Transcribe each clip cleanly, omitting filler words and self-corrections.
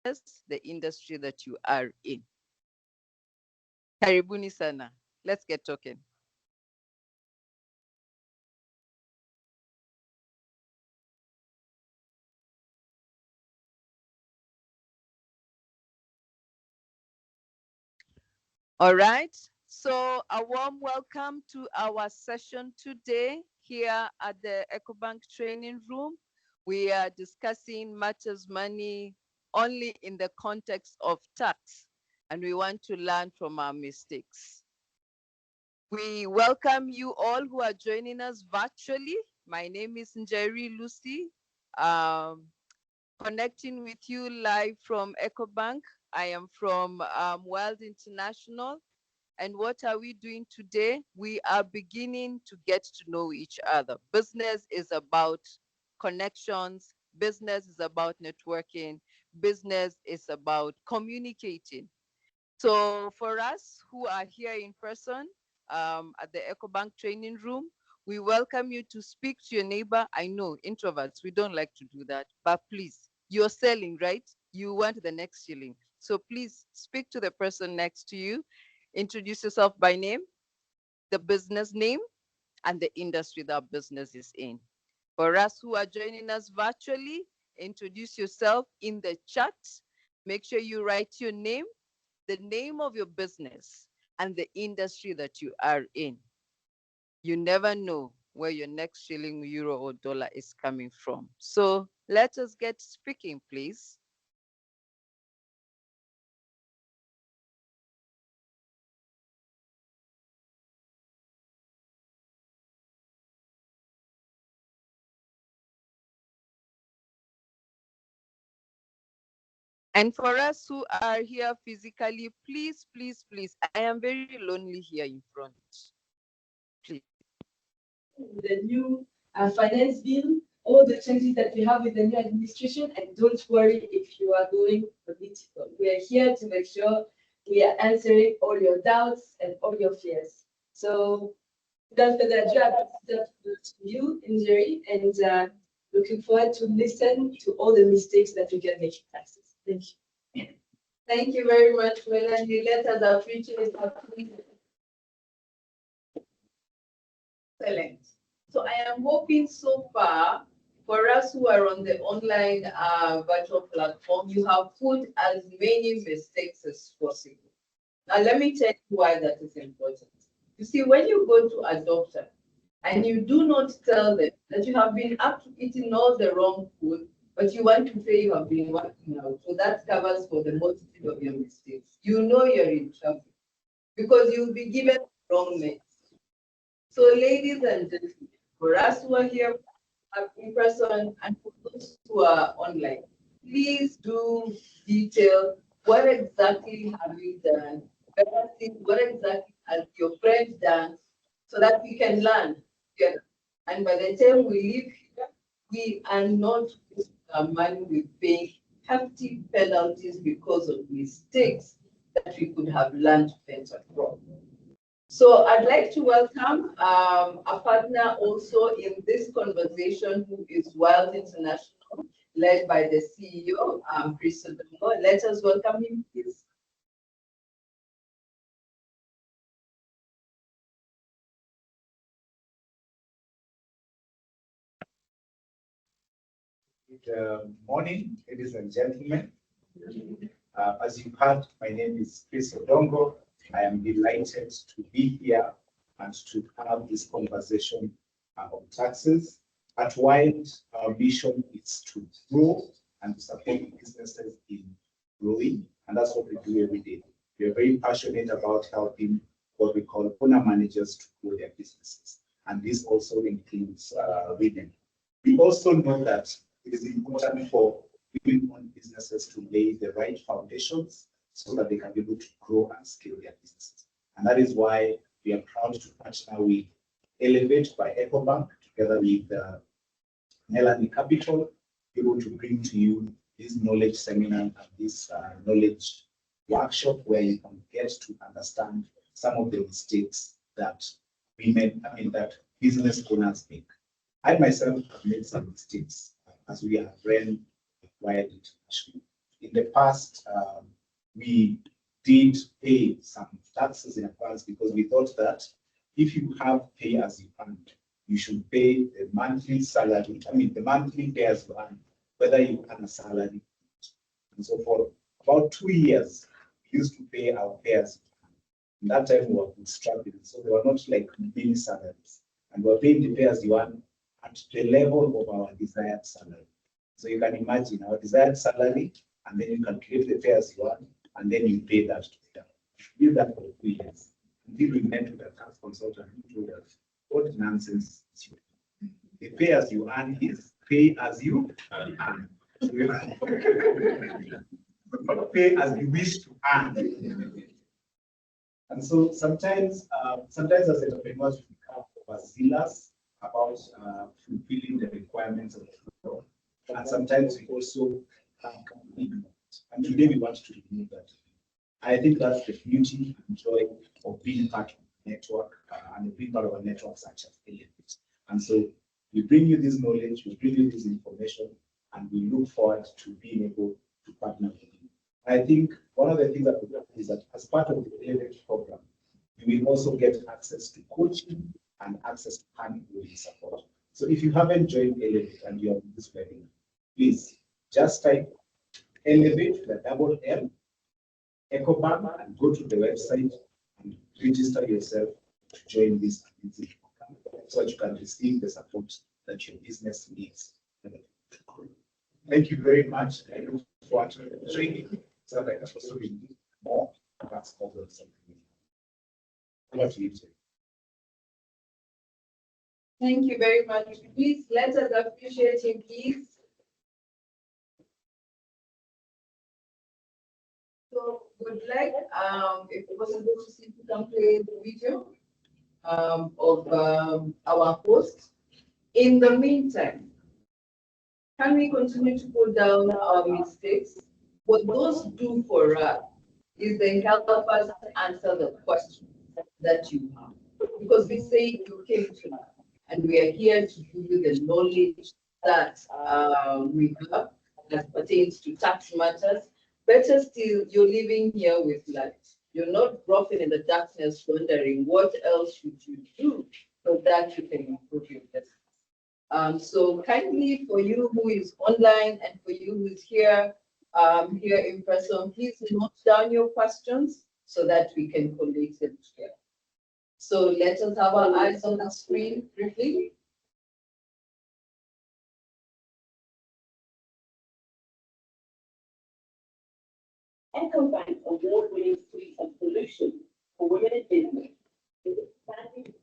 the industry that you are in. Karibuni sana. Let's get talking. All right. So a warm welcome to our session today here at the Ecobank training room. We are discussing matters money only in the context of tax, and we want to learn from our mistakes. We welcome you all who are joining us virtually. My name is Njeri Lucy, connecting with you live from Ecobank. I am from WYLDE International. And what are we doing today? We are beginning to get to know each other. Business is about connections. Business is about networking. Business is about communicating. So for us who are here in person at the Ecobank training room, we welcome you to speak to your neighbor. I know introverts, we don't like to do that, but please, you're selling, right? You want the next shilling. So please speak to the person next to you. Introduce yourself by name, the business name, and the industry that business is in. For us who are joining us virtually, introduce yourself in the chat. Make sure you write your name, the name of your business, and the industry that you are in. You never know where your next shilling, euro, or dollar is coming from. So let us get speaking, please. And for us who are here physically, please, please, please, I am very lonely here in front. Please. The new finance bill, all the changes that we have with the new administration, and don't worry if you are going political. We are here to make sure we are answering all your doubts and all your fears. So without further ado, I pass to you, Njeri, and looking forward to listen to all the mistakes that we can make in taxes. Thank you. Thank you very much, Melanie. Let us appreciate our excellent. So I am hoping so far, for us who are on the online virtual platform, you have put as many mistakes as possible. Now, let me tell you why that is important. You see, when you go to a doctor and you do not tell them that you have been up to eating all the wrong food, but you want to say you have been working out, so that covers for the multitude of your mistakes. You know you're in trouble because you'll be given wrong meds. So, ladies and gentlemen, for us who are here in person and for those who are online, please do detail what exactly have you done, what exactly has your friend done, so that we can learn together. And by the time we leave here, we are not money with paying hefty penalties because of mistakes that we could have learned better from. So I'd like to welcome a partner also in this conversation, who is WYLDE International, led by the CEO, Chris Odongo. Let us welcome him, please. Good morning, ladies and gentlemen. As you heard, my name is Chris Odongo. I am delighted to be here and to have this conversation on taxes. At WYLDE, our mission is to grow and to support businesses in growing, and that's what we do every day. We are very passionate about helping what we call owner managers to grow their businesses, and this also includes women. We also know that it is important for women-owned businesses to lay the right foundations so that they can be able to grow and scale their businesses. And that is why we are proud to partner with Elevate by Ecobank, together with Melanin Kapital, able to bring to you this knowledge seminar and this knowledge workshop where you can get to understand some of the mistakes that that business owners make. I myself have made some mistakes as we have ran WYLDE International. in the past, we did pay some taxes in advance because we thought that if you have pay as you earn, you should pay the monthly salary, the monthly pay as you earn, whether you earn a salary. And so for about 2 years, we used to pay our pay as you earn. And that time we were bootstrapping, so they were not like mini salaries. And we were paying the pay as you earn at the level of our desired salary. So you can imagine our desired salary, and then you calculate the pay as you earn, and then you pay that to them. We did that for 2 years. Until we met with a tax consultant who told us, what nonsense is you? The pay as you earn is pay as you earn. Pay as you wish to earn. And so sometimes as entrepreneurs, we become overzealous about fulfilling the requirements of the law. And sometimes we also become ignorant. And today we want to remove that. I think that's the beauty and joy of being part of the network and being part of a network such as Elevate. And so we bring you this knowledge, we bring you this information, and we look forward to being able to partner with you. I think one of the things that we do is that as part of the Elevate program, you will also get access to coaching and access to hand-holding support. So if you haven't joined Elevate and you are in this webinar, please just type Elevate, the double L, Ecobank, and go to the website and register yourself to join this amazing program so that you can receive the support that your business needs. Thank you very much. I look forward to training so that I can also be more advanced over something. Over to you, Jay. Thank you very much. Please let us appreciate him, please. So would like, if possible, to see if we can play the video of our host. In the meantime, can we continue to put down our mistakes? What those do for us is they help us answer the questions that you have. Because we say you came to us, and we are here to give you the knowledge that we have that pertains to tax matters. Better still, you're living here with light. You're not groping in the darkness wondering what else should you do so that you can improve your business. So kindly, for you who is online and for you who is here in person, please note down your questions so that we can collate them together. So let us have our eyes on the screen briefly. Ecobank award-winning suite of solutions for women in business is expanding.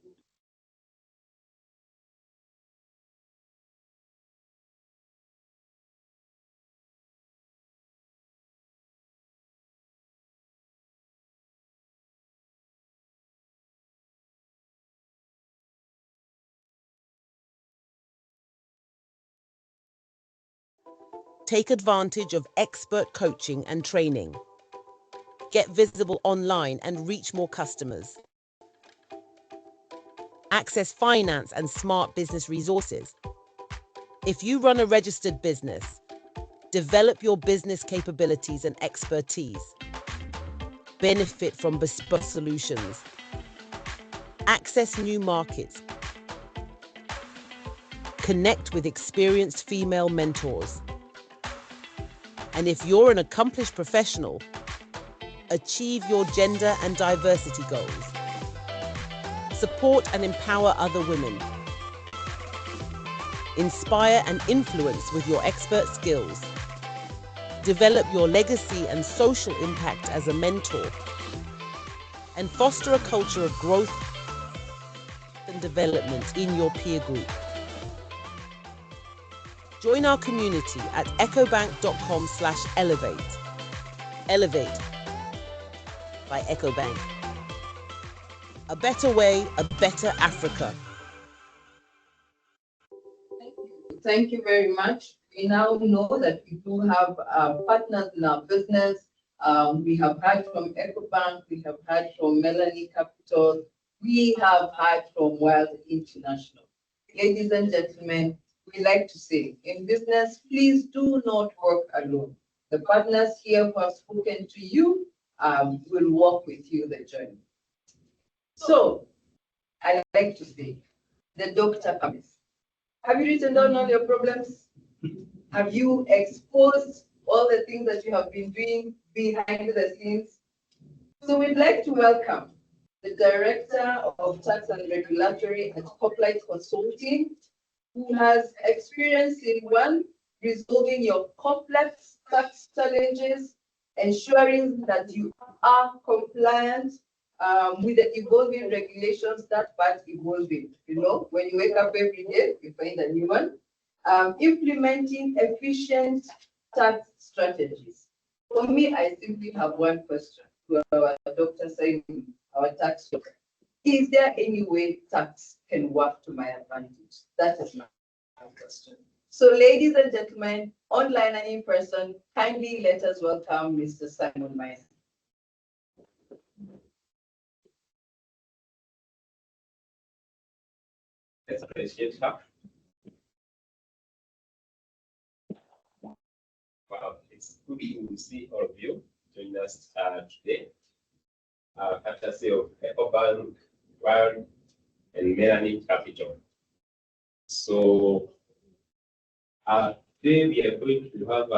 Take advantage of expert coaching and training. Get visible online and reach more customers. Access finance and smart business resources. If you run a registered business, develop your business capabilities and expertise. Benefit from bespoke solutions. Access new markets. Connect with experienced female mentors. And if you're an accomplished professional, achieve your gender and diversity goals. Support and empower other women. Inspire and influence with your expert skills. Develop your legacy and social impact as a mentor. And foster a culture of growth and development in your peer group. Join our community at ecobank.com/elevate. Elevate by Ecobank. A better way, a better Africa. Thank you very much. We now know that we do have partners in our business. We have heard from Ecobank, we have heard from Melanin Kapital, we have heard from WYLDE International. Ladies and gentlemen, we like to say, in business, please do not work alone. The partners here who have spoken to you will walk with you the journey. So, I like to say, the doctor comes. Have you written down all your problems? Have you exposed all the things that you have been doing behind the scenes? So we'd like to welcome the Director of Tax and Regulatory at Hoplite Consulting, who has experience in one, resolving your complex tax challenges, ensuring that you are compliant with the evolving regulations, that part evolving. You know, when you wake up every day, you find a new one. Implementing efficient tax strategies. For me, I simply have one question to our Dr. Simon, our tax doctor. Is there any way tax can work to my advantage? That is my question. So, ladies and gentlemen, online and in person, kindly let us welcome Mr. Simon Meyer. Let's appreciate her. Wow, it's good to see all of you join us today. Courtesy of Ecobank, WYLDE, and Melanin Kapital. So today we are going to have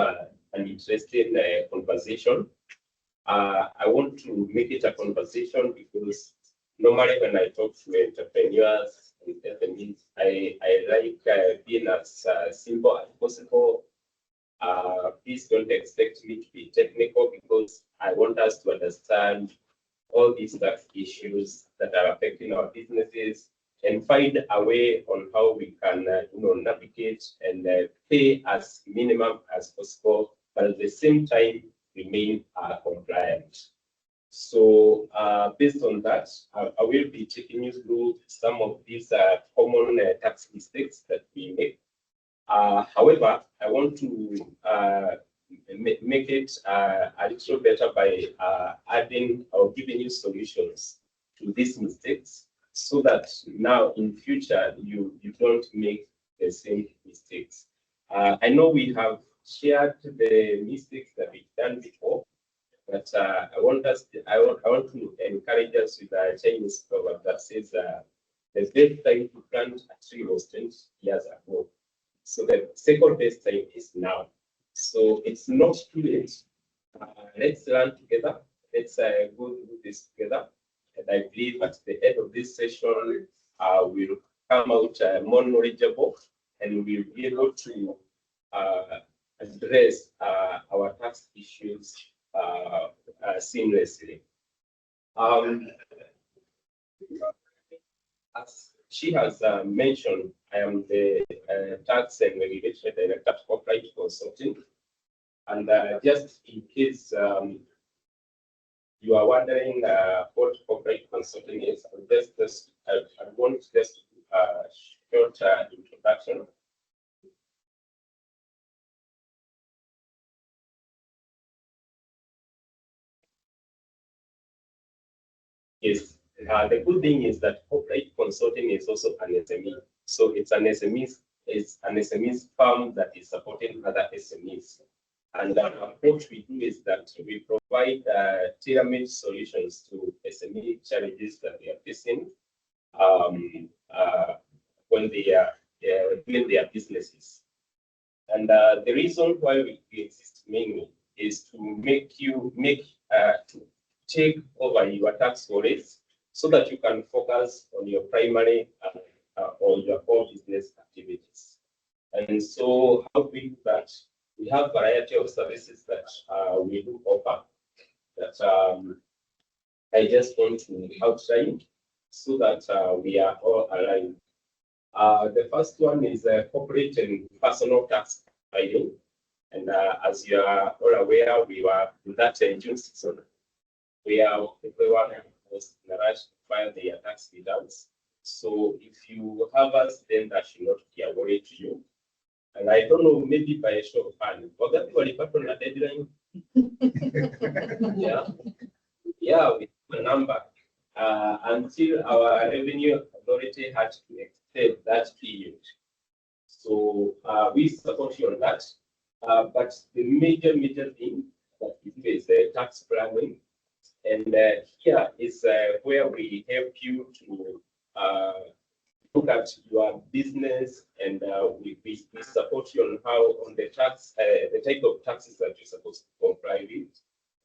an interesting conversation. I want to make it a conversation because normally when I talk to entrepreneurs and SMEs, I like being as simple as possible. Please don't expect me to be technical because I want us to understand all these tax issues that are affecting our businesses and find a way on how we can navigate and pay as minimum as possible, but at the same time remain compliant. So based on that, I will be taking you through some of these common tax mistakes that we make. However, I want to make it a little better by adding or giving you solutions to these mistakes so that now in future you don't make the same mistakes. I know we have shared the mistakes that we've done before, but I want to encourage us with a Chinese proverb that says the best time to plant a tree was 20 years ago. So the second best time is now. So it's not too late. Let's learn together. Let's go through this together. And I believe at the end of this session, we'll come out more knowledgeable and we'll be able to address our tax issues seamlessly. As she has mentioned, I am the Tax and Regulatory Director of Hoplite Consulting. And just in case you are wondering what Hoplite Consulting is, I want just to do a short introduction. Yes, the good thing is that Hoplite Consulting is also an SME. So it's an SMEs firm that is supporting other SMEs. And what we do is that we provide tailor-made solutions to SME challenges that they are facing when they are doing their businesses. And the reason why we exist mainly is to take over your tax worries so that you can focus on your primary or your core business activities. And so how we do that? We have a variety of services that we do offer that I just want to outline so that we are all aligned. The first one is corporate and personal tax filing. And as you are all aware, we were in that June season where everyone was in a rush to file their tax returns. So if you have us, then that should not be a worry to you. And I don't know, maybe by a show of hands, but that was on a deadline. Yeah, with a number until our revenue authority had to extend that period. So we support you on that. But the major thing that we do is tax planning. And here is where we help you to look at your business, and we support you on how on the tax, the type of taxes that you're supposed to comply with.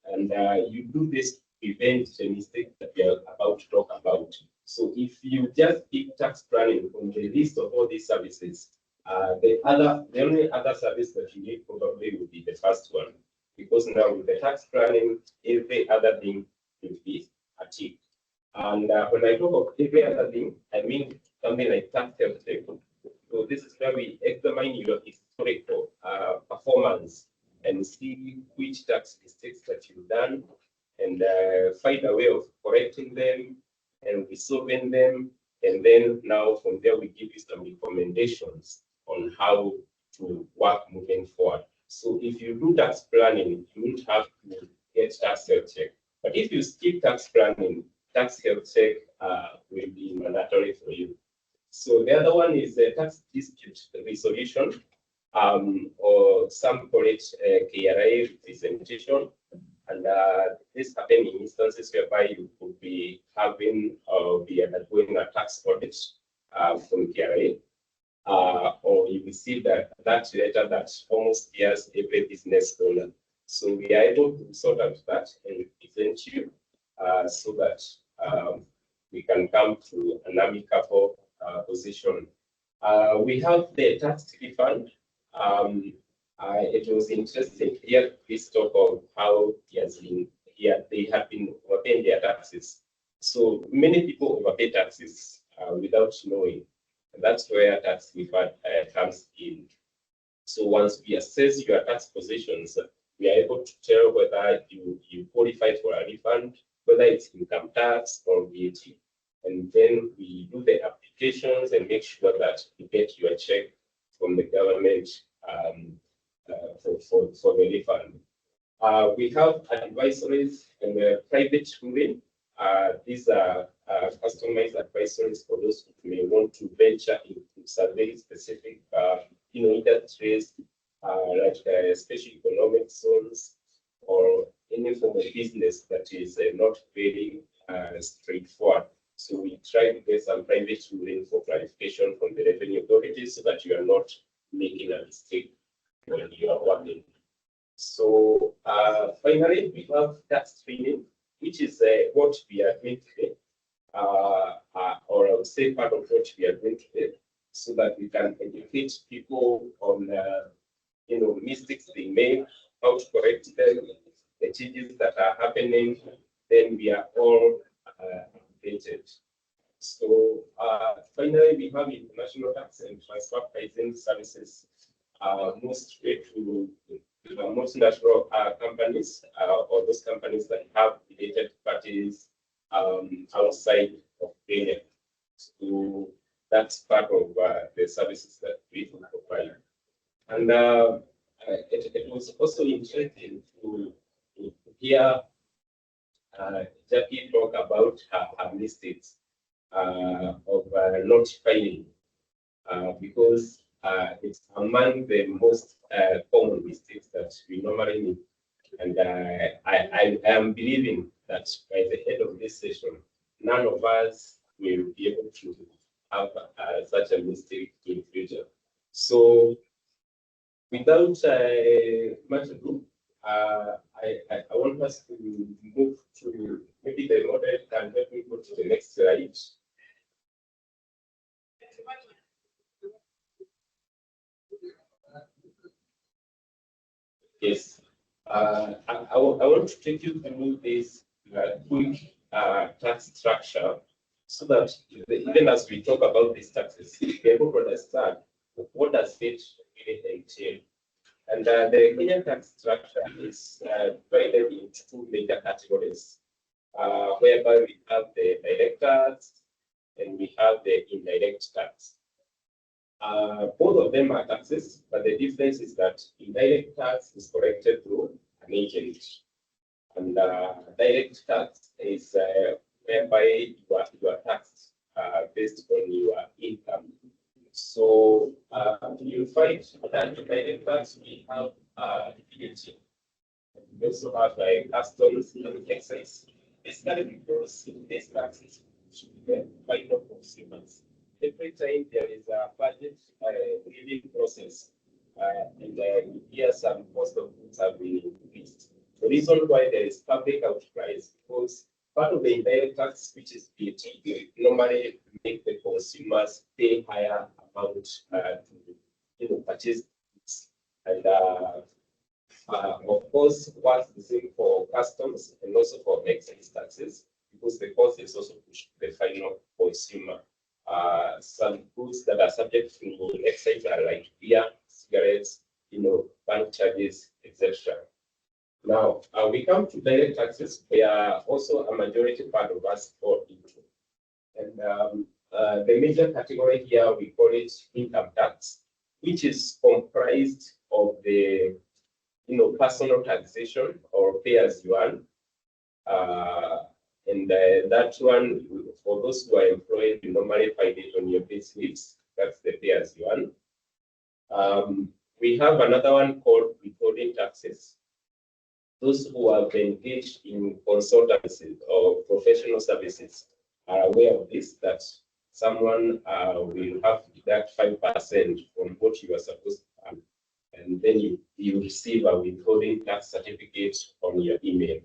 And you do this to prevent the mistake that we are about to talk about. So if you just pick tax planning on the list of all these services, the only other service that you need probably would be the first one, because now with the tax planning, every other thing will be a tick. And when I talk of every other thing, I mean something like tax health check. So this is where we examine your historical performance and see which tax mistakes that you've done, and find a way of correcting them and resolving them. And then now from there, we give you some recommendations on how to work moving forward. So if you do tax planning, you won't have to get tax health check. But if you skip tax planning, tax health check will be mandatory for you. So the other one is the tax dispute resolution, or some call it KRA representation. And this happens in instances whereby you could be having or be undergoing a tax audit from KRA, or you receive that letter that almost scares every business owner. So we are able to sort out that and present you so that we can come to an amicable position. We have the tax refund. It was interesting here, this talk of how he has been here. They have been overpaying their taxes. So many people overpay taxes without knowing. And that's where tax refund comes in. So once we assess your tax positions, we are able to tell whether you qualify for a refund, whether it's income tax or VAT. And then we do the applications and make sure that you get your check from the government for the refund. We have advisories and private ruling. These are customized advisories for those who may want to venture into survey specific industries like special economic zones or any form of business that is not very straightforward. So we try to get some private ruling for clarification from the revenue authorities so that you are not making a mistake when you are working. So finally, we have tax training, which is what we are doing today, or I would say part of what we are doing today, so that we can educate people on mistakes they make, how to correct them, the changes that are happening. Then we are all updated. So finally, we have international tax and transfer pricing services, mostly to multinational companies or those companies that have related parties outside of Kenya. So that's part of the services that we provide. And it was also interesting to hear Jackie talk about her mistakes of not filing, because it's among the most common mistakes that we normally make. And I am believing that by the end of this session, none of us will be able to have such a mistake in the future. So without much ado, I want us to move to, maybe the model can help me go to the next slide. Yes, I want to take you through this quick tax structure so that even as we talk about these taxes, we're able to understand what does it really entail. And the Kenyan tax structure is divided into two major categories, whereby we have the direct tax and we have the indirect tax. Both of them are taxes, but the difference is that indirect tax is collected through an agent, and direct tax is whereby you are taxed based on your income. So you find that in direct tax we have VAT. We also have like customs and excise. Basically, because these taxes should be by the consumers. Every time there is a budget giving process, and here some cost of goods have been increased. The reason why there is public outcry is because part of the indirect tax, which is VAT, normally make the consumers pay higher amount to purchase goods. And of course, what's the same for customs and also for excise taxes, because the cost is also pushed to the final consumer. Some goods that are subject to excise are like beer, cigarettes, bank charges, etc. Now, we come to direct taxes, where also a majority part of us fall into. And the major category here, we call it income tax, which is comprised of the personal taxation or pay as you earn. And that one, for those who are employed, you normally find it on your pay slips. That's the pay as you earn. We have another one called withholding taxes. Those who have engaged in consultancy or professional services are aware of this, that someone will have to deduct 5% from what you are supposed to earn. And then you receive a withholding tax certificate on your email.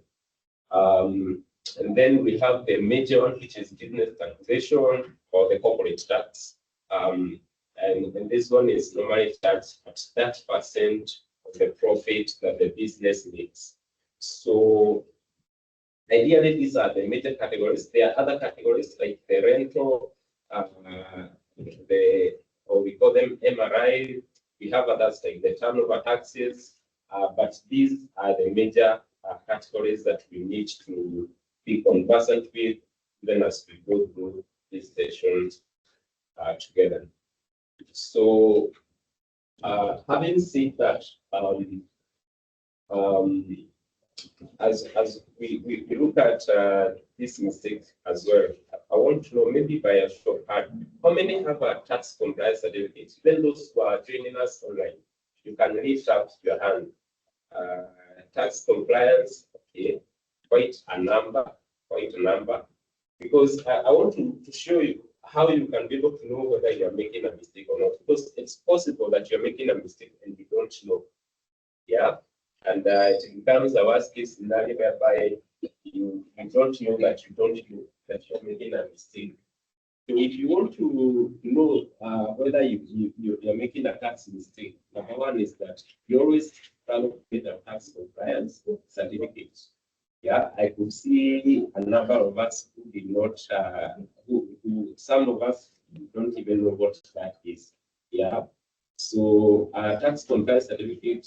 And then we have the major one, which is business taxation or the corporate tax. And this one is normally taxed at 30% of the profit that the business makes. So ideally, these are the major categories. There are other categories like the rental, or we call them MRI. We have others like the turnover taxes, but these are the major categories that we need to be conversant with, then as we go through these sessions together. So, having said that, as we look at this mistake as well, I want to know, maybe by a shorthand, how many have a tax compliance certificate? Even those who are joining us online, you can lift up your hand. Tax compliance, okay, quite a number, because I want to show you how you can be able to know whether you are making a mistake or not, because it's possible that you're making a mistake and you don't know. Yeah. And it becomes a worst case scenario whereby you don't know that you don't know that you're making a mistake. So if you want to know whether you're making a tax mistake, number one is that you always get a tax compliance certificate. Yeah, I could see a number of us who did not, some of us don't even know what that is. Yeah. So a tax compliance certificate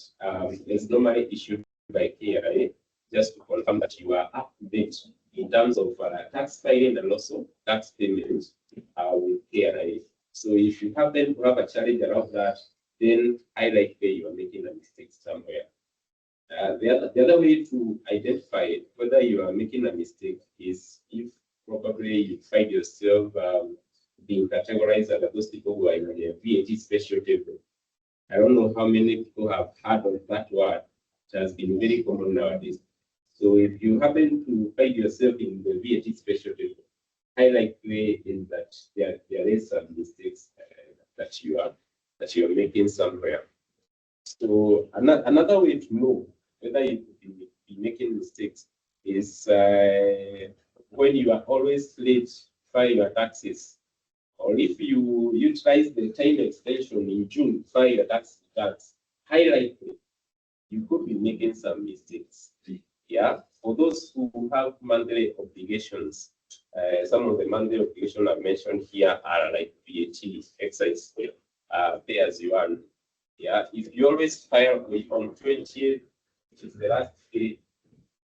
is normally issued by KRA just to confirm that you are up to date in terms of tax filing and also tax payments with KRA. So if you happen to have a challenge around that, then I likely you are making a mistake somewhere. The other way to identify whether you are making a mistake is if probably you find yourself being categorized as those people who are in the VAT special table. I don't know how many people have heard of that word. It has been very common nowadays. So if you happen to find yourself in the VAT special table, high likely is that there is some mistakes that you are making somewhere. So another way to know whether you could be making mistakes is when you are always late file your taxes, or if you utilize the time extension in June file your tax, high likely you could be making some mistakes. Yeah, for those who have monthly obligations, some of the monthly obligations I've mentioned here are like VAT, excise, pay as you earn. Yeah, if you always file on 20th, which is the last day,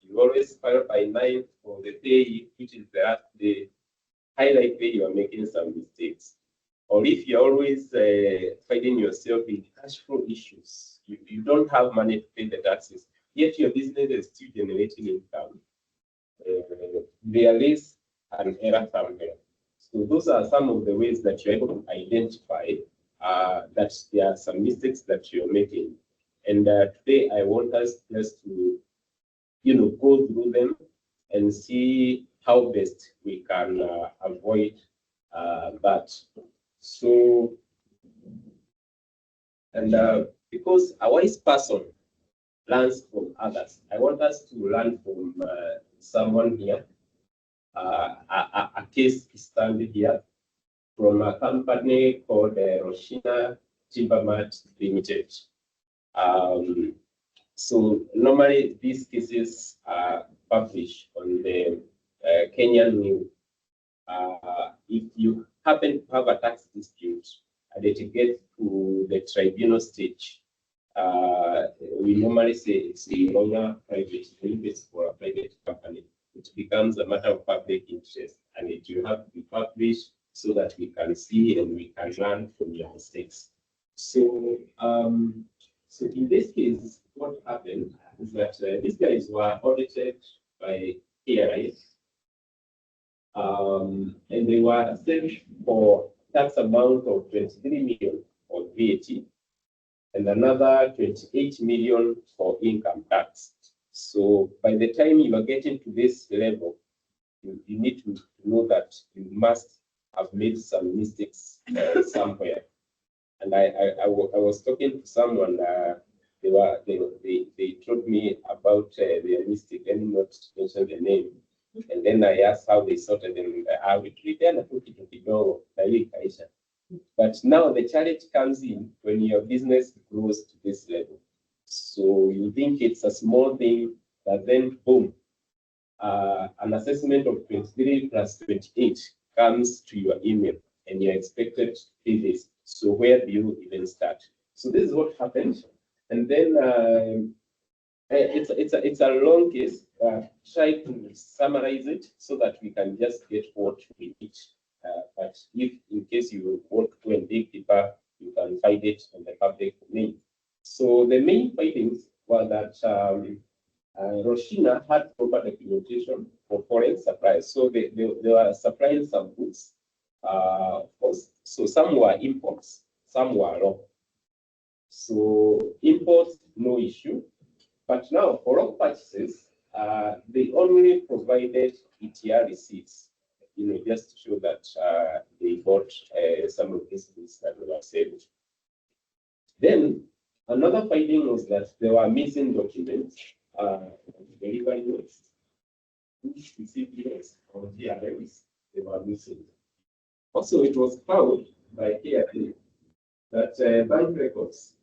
you always file by 9th for the pay, which is the last day, high likely you are making some mistakes. Or if you're always finding yourself in cash flow issues, you don't have money to pay the taxes, yet your business is still generating income, there is an error somewhere. So those are some of the ways that you're able to identify that there are some mistakes that you're making. And today I want us just to, go through them and see how best we can avoid that. So, and because a wise person learns from others, I want us to learn from someone here, a case study here from a company called Roshina Timbermart Limited. So normally these cases are published on the Kenyan New. If you happen to have a tax dispute and it gets to the tribunal stage, we normally say it's no longer private, it's for a private company. It becomes a matter of public interest, and it will have to be published so that we can see and we can learn from your mistakes. So, so in this case, what happened is that these guys were audited by KRA, and they were sent for tax amount of 23 million for VAT and another 28 million for income tax. So by the time you are getting to this level, you need to know that you must have made some mistakes somewhere. And I was talking to someone. They told me about their mistake. Let me not mention the name. And then I asked how they sorted them. I would return a cookie to the door. But now the challenge comes in when your business grows to this level. So you think it's a small thing, but then boom, an assessment of 23 plus 28 comes to your email, and you're expected to pay this. So where do you even start? So this is what happened, and then it's a long case. Try to summarize it so that we can just get what we need. But if in case you want to go and dig deeper, you can find it on the public domain. So the main findings were that Roshina had proper documentation for foreign suppliers. So they were supplying some goods. So some were imports, some were raw. So imports, no issue. But now for raw purchases, they only provided ETR receipts, just to show that they bought some of these goods that were saved. Then another finding was that there were missing documents, delivery notes, receipts, or DRMs, they were missing. Also, it was found by KRA that bank records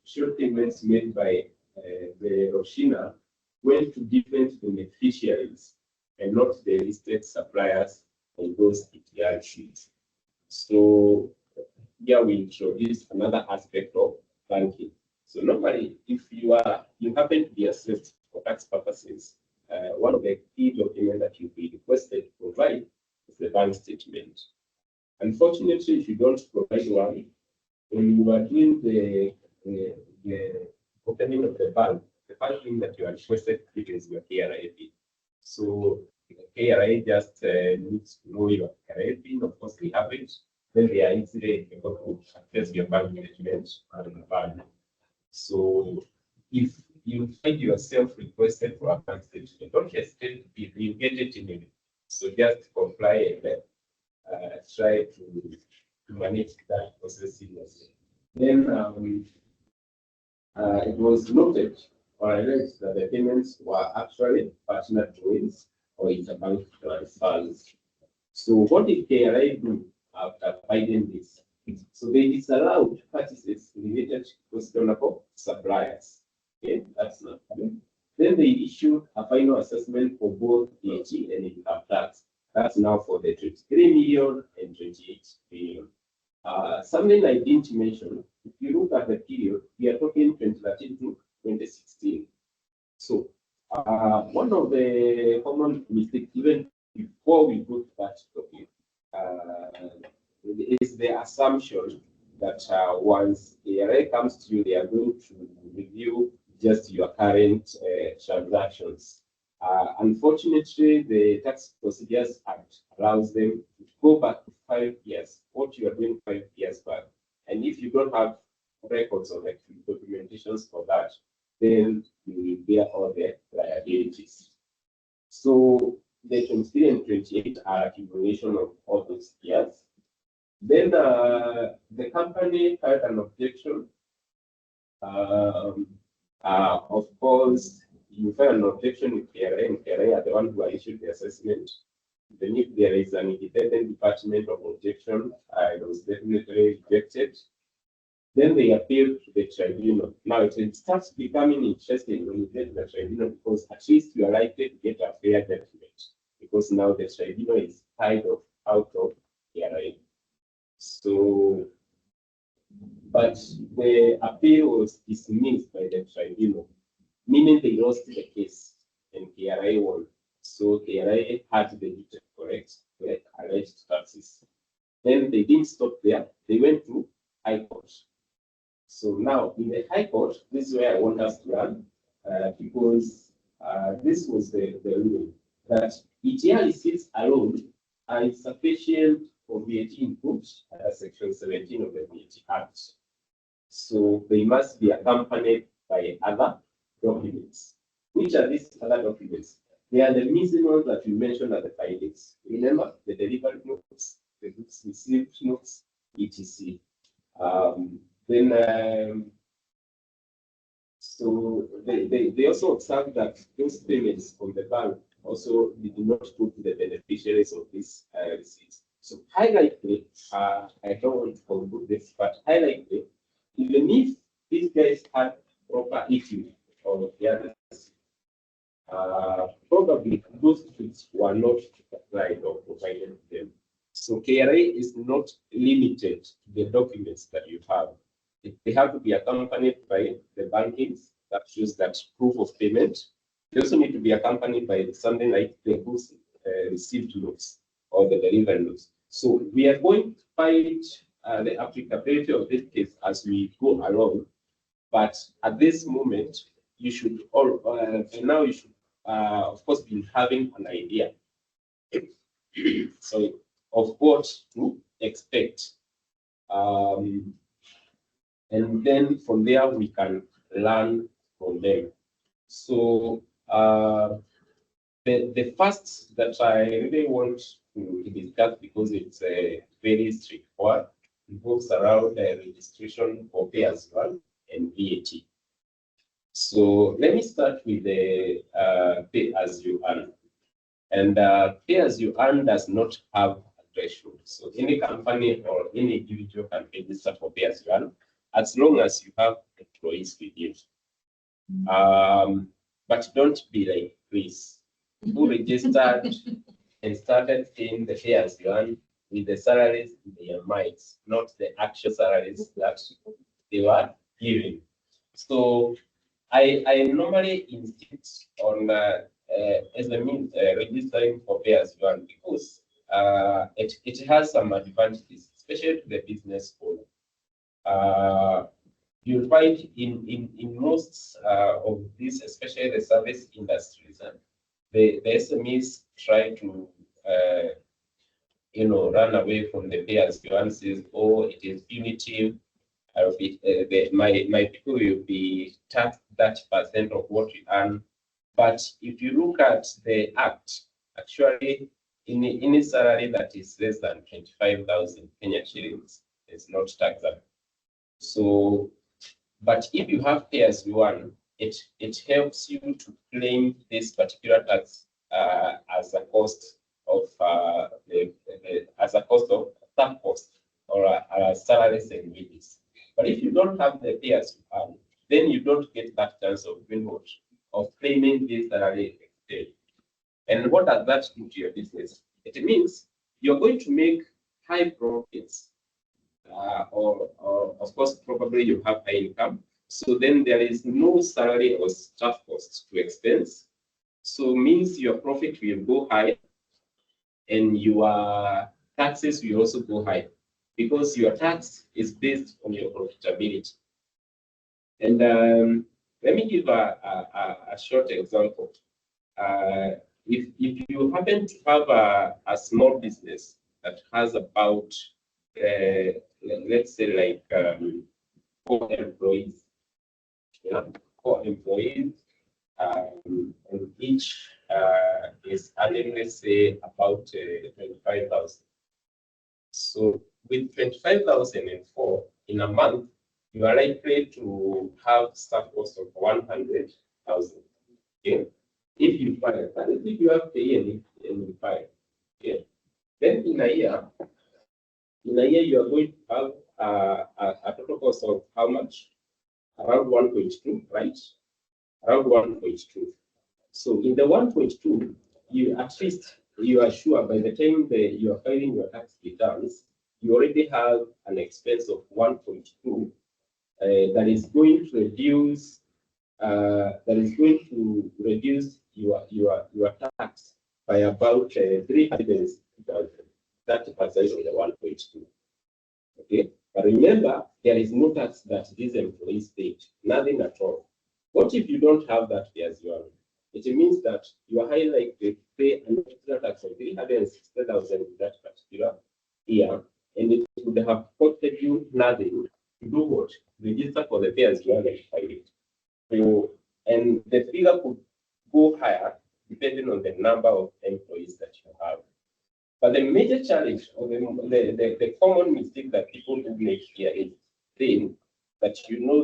showed payments made by the Roshina went to different beneficiaries and not the listed suppliers on those ETR sheets. So here we introduce another aspect of banking. So normally, if you happen to be assessed for tax purposes, one of the key documents that you'll be requested to provide is the bank statement. Unfortunately, if you don't provide one, when you are doing the opening of the bank, the first thing that you are requested to give is your KRA PIN. So the KRA just needs to know your KRA PIN. Of course, we have it. Then they are easily able to access your bank statement and the bank. So if you find yourself requested for a bank statement, don't hesitate to give, you get it in it. So just comply and try to manage that process seamlessly. Then it was noted or alleged that the payments were actually partner joins or interbank transfers. So what did KRA do after finding this? So they disallowed purchases related to questionable suppliers. Okay, that's not good. Then they issued a final assessment for both VAT and income tax. That's now for the 23 million and 28 million. Something I didn't mention, if you look at the period, we are talking 2013 to 2016. So one of the common mistakes, even before we go to that topic, is the assumption that once ARA comes to you, they are going to review just your current transactions. Unfortunately, the Tax Procedures Act allows them to go back to 5 years, what you are doing 5 years back. And if you don't have records or like documentations for that, then we will bear all the liabilities. So the 23 and 28 are accumulation of all those years. Then the company filed an objection. Of course, you file an objection with KRA, and KRA are the one who are issued the assessment. Then if there is an independent department of objection, it was definitely rejected. Then they appeal to the tribunal. Now it starts becoming interesting when you get to the tribunal, because at least you are likely to get a fair judgment, because now the tribunal is out of KRA. So, but the appeal was dismissed by the tribunal, meaning they lost the case and KRA won. So KRA had the duty to correct the alleged taxes. Then they didn't stop there. They went to High Court. So now in the High Court, this is where I want us to run, because this was the ruling that ETR receipts alone are insufficient for VAT input under Section 17 of the VAT Act. So they must be accompanied by other documents. Which are these other documents? They are the missing ones that we mentioned at the findings. Remember the delivery notes, the goods received notes, etc. So they also observed that those payments from the bank also did not go to the beneficiaries of these receipts. So highly, I don't want to conclude this, but highly, even if these guys had proper issue or the others, probably those goods were not supplied or provided to them. So KRA is not limited to the documents that you have. They have to be accompanied by the bankings that shows that proof of payment. They also need to be accompanied by something like the goods received notes or the delivery notes. So we are going to find the applicability of this case as we go along. But at this moment, you should all now you should of course be having an idea so of what to expect. And then from there we can learn from them. So the first that I really want to discuss, because it's a very straightforward, involves around registration for pay as you earn and VAT. So let me start with the pay as you earn. And pay as you earn does not have a threshold. So any company or any individual can register for pay as you earn, as long as you have employees with you. But don't be like Chris, who registered and started paying the pay as you earn with the salaries in their minds, not the actual salaries that they were giving. So I normally insist on SMEs registering for pay as you earn, because it has some advantages, especially to the business owner. You'll find in most of these, especially the service industries, the SMEs try to run away from the pay as you earn, says, oh, it is punitive. My people will be taxed 30% of what you earn. But if you look at the act, actually, any salary that is less than 25,000 Kenyan shillings is not taxable. So, but if you have pay as you earn, it helps you to claim this particular tax as a cost of staff cost or salaries and wages. But if you don't have the pay as you earn, then you don't get that chance of claiming this salary expense. And what does that do to your business? It means you're going to make high profits, or of course, probably you have high income. So then there is no salary or staff costs to expense. So means your profit will go high and your taxes will also go high, because your tax is based on your profitability. And let me give a short example. If you happen to have a small business that has about, let's say like core employees. Yeah, core employees, and each is earning, let's say, about 25,000. So with 25,004 in a month, you are likely to have staff cost of 100,000. Okay. If you fire, that is if you have pay and you fire. Okay. Then in a year you are going to have a total cost of how much? Around 1.2, right? Around 1.2. So in the 1.2, you at least you are sure by the time you are filing your tax returns, you already have an expense of 1.2 that is going to reduce your tax by about 360,000. 30% of the 1.2. Okay, but remember there is no tax that these employees paid, nothing at all. What if you don't have that pay as well? It means that you are highly likely to pay an extra tax of 360,000 in that particular year, and it would have costed you nothing to do what? Register for the pay as well and file it. So, and the figure could go higher depending on the number of employees that you have. But the major challenge or the common mistake that people do make here is saying that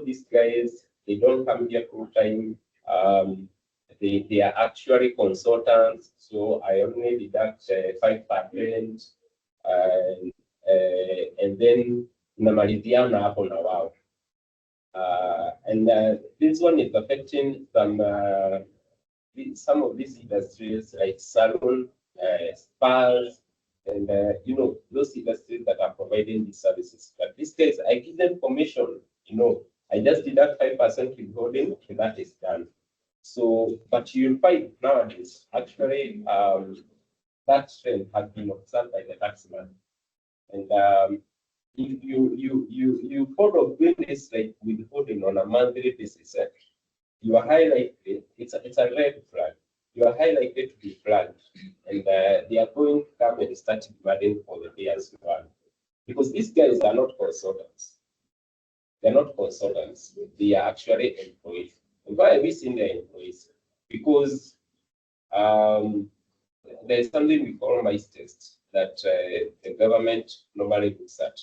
these guys, they don't come here full time. They are actually consultants, so I only deduct 5%, and then namaliziana hapo na wao. And this one is affecting some of these industries like salon, spas, and those industries that are providing these services. But these guys, I give them commission. I just deduct 5% withholding, and that is done. So, but you'll find nowadays, actually, that trend has been observed by the taxman. And if you follow doing this like withholding on a monthly basis, you are high likely, it's a red flag. You are high likely to be flagged, and they are going to come and start demanding for the pay as well. Because these guys are not consultants. They're not consultants. They are actually employees. And why are we seeing their employees? Because there's something we call MICE tests that the government normally looks at.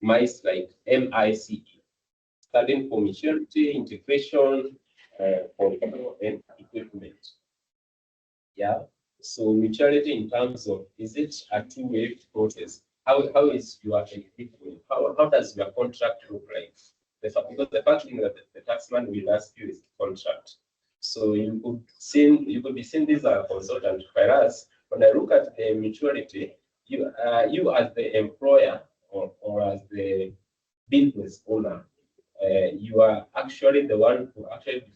MICE, like MICE, studying for maturity, integration, for and equipment. Yeah. So maturity in terms of, is it a two-way process? How is your equipment? How does your contract look like? Because the first thing that the taxman will ask you is the contract. So you could be seen this as a consultant. Whereas when I look at the maturity, you as the employer or as the business owner, you are actually the one who actually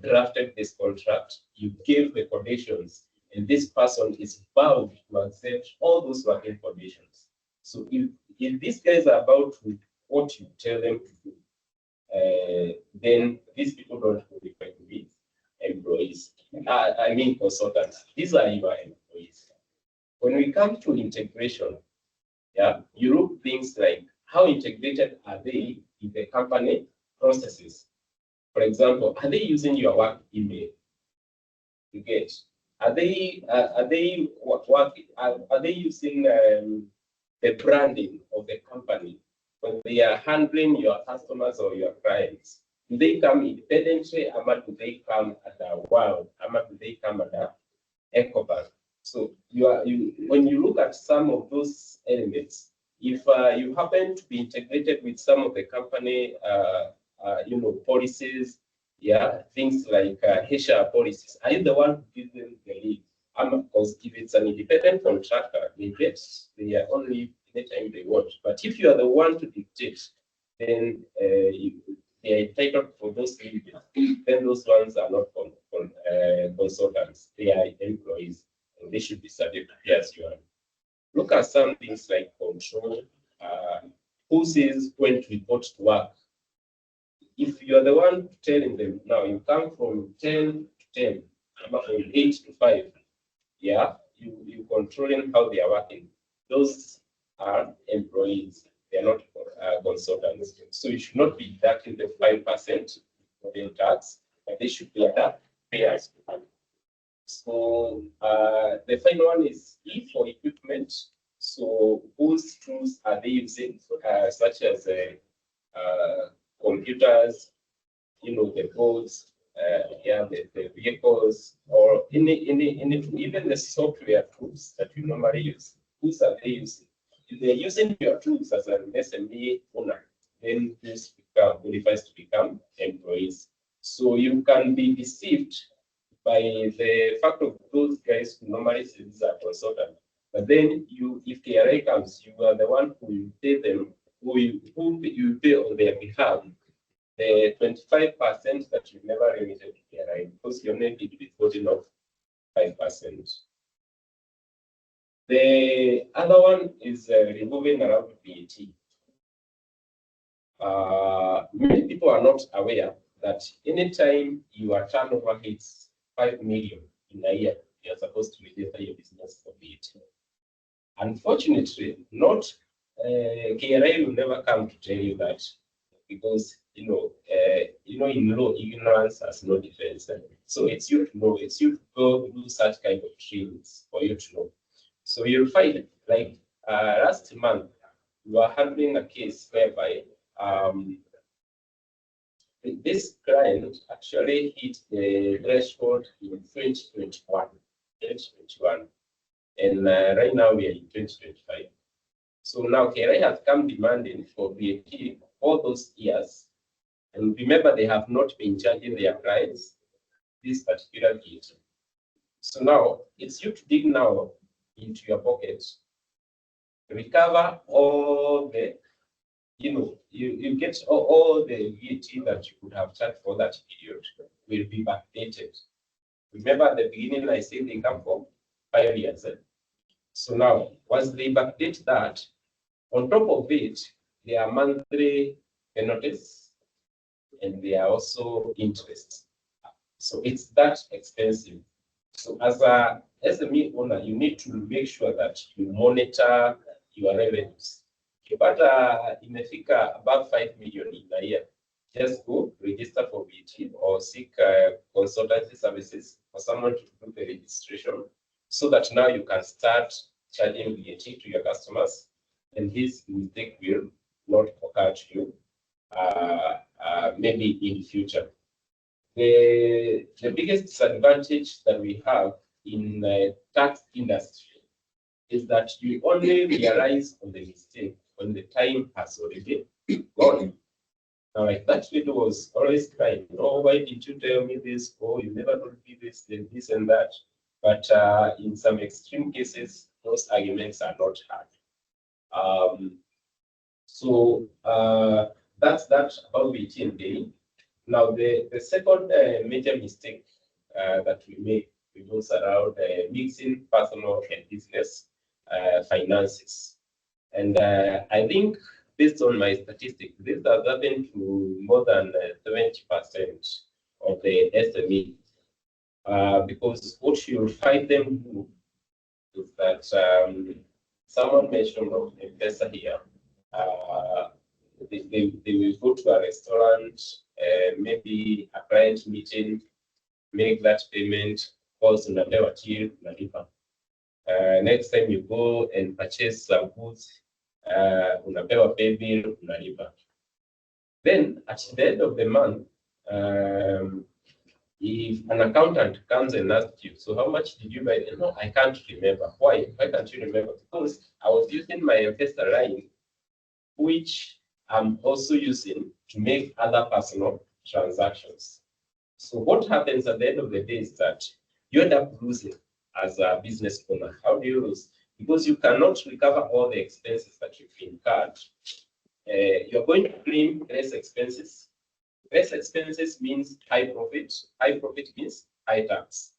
drafted this contract. You gave the conditions, and this person is bound to accept all those working conditions. So if these guys are about to what you tell them to do, then these people don't qualify to be employees. I mean consultants. These are your employees. When we come to integration, yeah, you look things like how integrated are they in the company processes. For example, are they using your work email? You get? Are they using the branding of the company when they are handling your customers or your clients? Do they come independently, or do they come at a WYLDE, or do they come at a Ecobank? So when you look at some of those elements, if you happen to be integrated with some of the company policies, yeah, things like HR policies, are you the one who gives them the lead? Because if it's an independent contractor, they are only anytime they want. But if you are the one to dictate, then they are entitled for those leads. Then those ones are not consultants; they are employees, and they should be subject to pay as you earn. Look at some things like control. Who says when to report to work? If you are the one telling them, now you come from 10 to 10, from 8 to 5, yeah, you controlling how they are working. Those are employees. They are not consultants. So you should not be deducting the 5% in tax, but they should be at payers. So the final one is E for equipment. So whose tools are they using, such as computers, the boats, the vehicles, or any even the software tools that you normally use. Whose are they using? If they're using your tools as an SME owner, then this qualifies to become employees. So you can be deceived by the fact of those guys who normally say these are consultants. But then if KRA comes, you are the one who will pay them, who you pay on their behalf, the 25% that you never remitted to KRA, because your net did withholding of 5%. The other one is removing around VAT. Many people are not aware that anytime your turnover hits 5 million in a year, you're supposed to register your business for VAT. Unfortunately, not KRA will never come to tell you that, because in law, ignorance has no defense. So it's you to know, it's you to go do such kind of trainings for you to know. So you'll find, like last month, we were handling a case whereby this client actually hit the threshold in 2021. And right now we are in 2025. So now KRA has come demanding for VAT all those years. And remember, they have not been charging their clients this particular VAT. So now it's you to dig now into your pocket, recover all the, you get all the VAT that you could have charged for that period will be backdated. Remember at the beginning I said they come for 5 years. So now, once they backdate that, on top of it, there are monthly penalties and there are also interest. So it's that expensive. So as a SME owner, you need to make sure that you monitor your revenues. But imefika above 5 million in a year, just go register for VAT or seek consultancy services for someone to do the registration, so that now you can start charging VAT to your customers, and this mistake will not occur to you maybe in future. The biggest disadvantage that we have in the tax industry is that you only realize on the mistake when the time has already gone. Now, like that video was always crying, oh, why did you tell me this? Oh, you never told me this and that. But in some extreme cases, those arguments are not heard. So that's that about VAT and daily. Now, the second major mistake that we make revolves around mixing personal and business finances. And I think, based on my statistics, this has happened to more than 70% of the SME. Because what you'll find them do is that someone mentioned of investor here. They will go to a restaurant, maybe a client meeting, make that payment, calls unapewa till unalipa. Next time you go and purchase some goods, unapewa pay bill, unalipa. Then at the end of the month, if an accountant comes and asks you, so how much did you buy? No, I can't remember. Why? Why can't you remember? Because I was using my investor line, which I'm also using to make other personal transactions. So what happens at the end of the day is that you end up losing as a business owner. How do you lose? Because you cannot recover all the expenses that you've incurred. You're going to claim less expenses. Less expenses means high profit. High profit means high tax.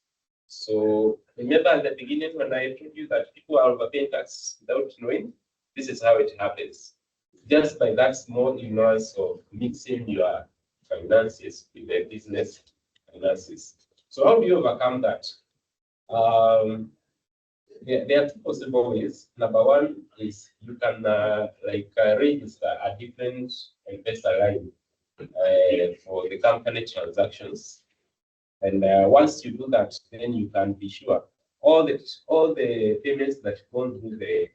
So remember at the beginning when I told you that people are overpaying tax without knowing, this is how it happens. Just by that small ignorance of mixing your finances with the business finances. So how do you overcome that? there are two possible ways. Number one is you can register a different investor line for the company transactions. And once you do that, then you can be sure all the payments that go through the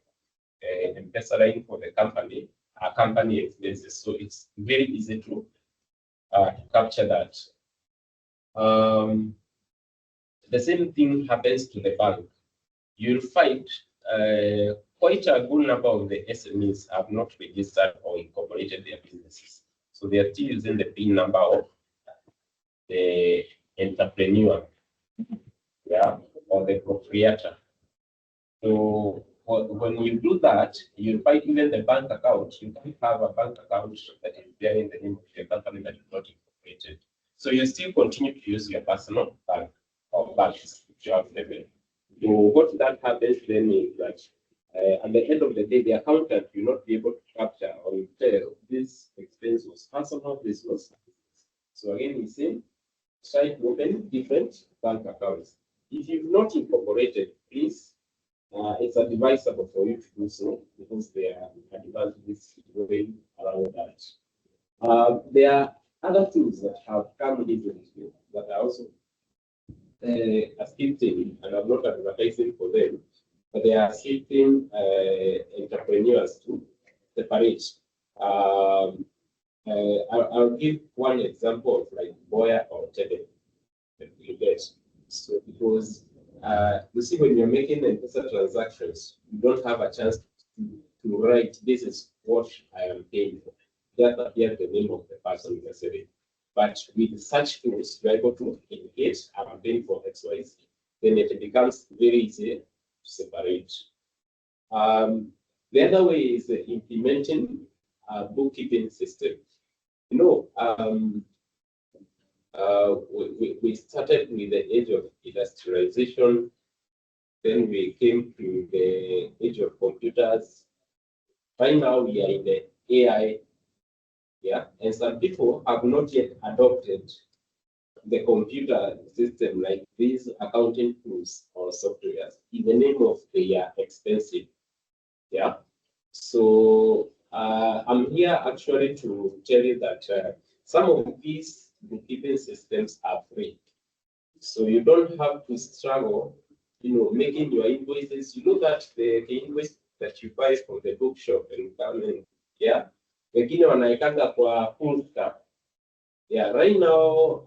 investor line for the company are company expenses. So it's very easy to capture that. The same thing happens to the bank. You'll find quite a good number of the SMEs have not registered or incorporated their businesses. So they are still using the PIN number of the entrepreneur, yeah, or the proprietor. So when you do that, you'll find even the bank account, you can have a bank account that is bearing the name of your company that is not incorporated. So you still continue to use your personal bank or banks if you have them. So what that happens then is that at the end of the day, the accountant will not be able to capture or tell this expense was personal, this was. So again, we say try to open different bank accounts. If you've not incorporated, please, it's advisable for you to do so because there are advantages going around that. There are other tools that have come recently that are also assisting, and I'm not advertising for them, but they are assisting entrepreneurs to separate. I'll give one example of like Boya or Tede that you get. So because you see, when you're making investor transactions, you don't have a chance to write this is what I am paying for. That appears the name of the person you're selling. But with such tools, you're able to indicate I'm paying for XYZ. Then it becomes very easy to separate. The other way is implementing a bookkeeping system. You know, we started with the age of industrialization, then we came to the age of computers. Right now we are in the AI, yeah, and some people have not yet adopted the computer system like these accounting tools or softwares in the name of they are expensive, yeah. So I'm here actually to tell you that some of these bookkeeping systems are free. So you don't have to struggle, you know, making your invoices. You know that the invoice that you buy from the bookshop and come in, yeah, wengine wanaekanga kwa full stop. Yeah, right now,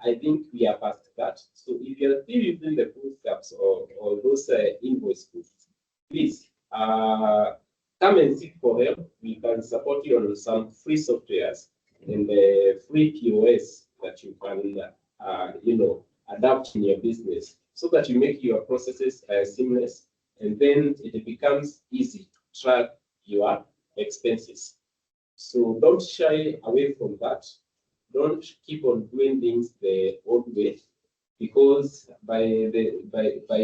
I think we are past that. So if you're still using the full steps or those invoice books, please come and seek for help. We can support you on some free softwares and the free POS that you can, you know, adapt in your business so that you make your processes seamless, and then it becomes easy to track your expenses. So don't shy away from that. Don't keep on doing things the old way, because by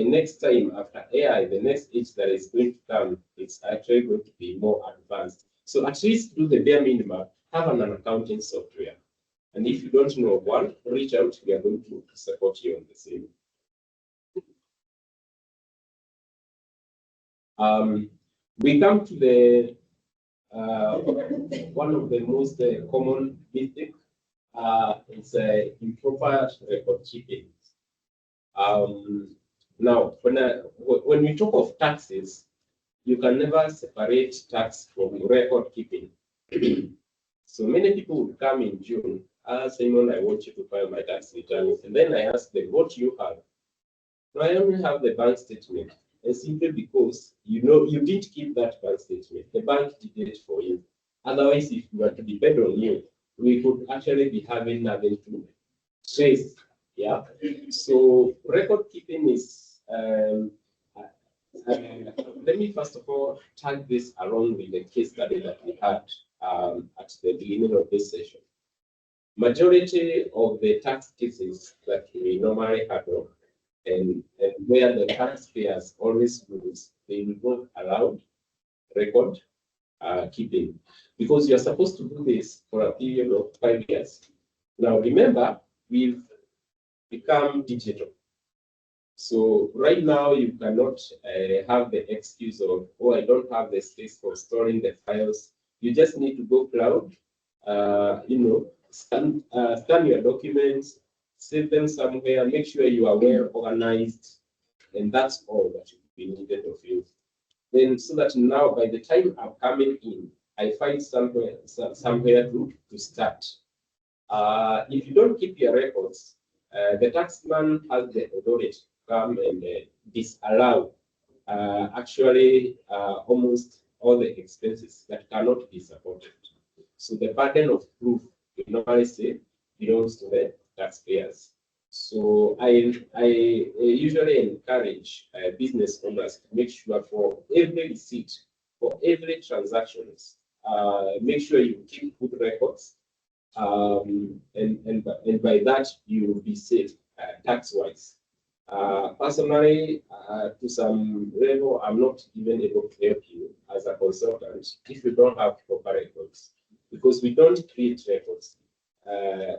next time after AI, the next age that is going to come, it's actually going to be more advanced. So at least do the bare minimum, have an accounting software. And if you don't know one, reach out. We are going to support you on the same. We come to the one of the most common mistakes. It's improper record keeping. Now, when we talk of taxes, you can never separate tax from record keeping. So many people would come in June, Simon, I want you to file my tax returns. And then I ask them, what do you have? No, I only have the bank statement. And simply because you know you didn't keep that bank statement. The bank did it for you. Otherwise, if we were to depend on you, we could actually be having nothing to trace. Yeah. So record keeping is let me first of all tag this along with the case study that we had at the beginning of this session. Majority of the tax cases that we normally handle and where the taxpayers always lose, they revolve around record keeping, because you're supposed to do this for a period of 5 years. Now remember, we've become digital. So right now you cannot have the excuse of, oh, I don't have the space for storing the files. You just need to go cloud, scan your documents, save them somewhere, make sure you are well organized, and that's all that will be needed of you. Then so that now by the time I'm coming in, I find somewhere to start. If you don't keep your records, the taxman has the authority to come and disallow almost all the expenses that cannot be supported. So the burden of proof, we normally say, belongs to the taxpayers. So I usually encourage business owners to make sure for every receipt, for every transactions, make sure you keep good records. And by that you will be safe tax-wise. Personally, to some level, I'm not even able to help you as a consultant if you don't have proper records, because we don't create records.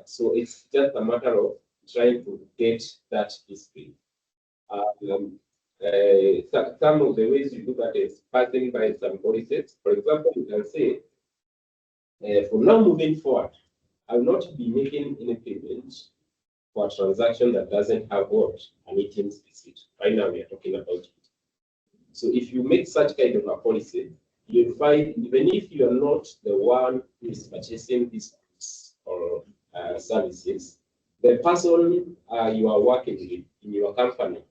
So it's just a matter of trying to get that history. Some of the ways you do that is passing by some policies. For example, you can say, from now moving forward, I will not be making any payments for a transaction that doesn't have what? An ATM's receipt. Right now, we are talking about it. So if you make such kind of a policy, you'll find even if you are not the one who is purchasing these goods or services, the person you are working with in your company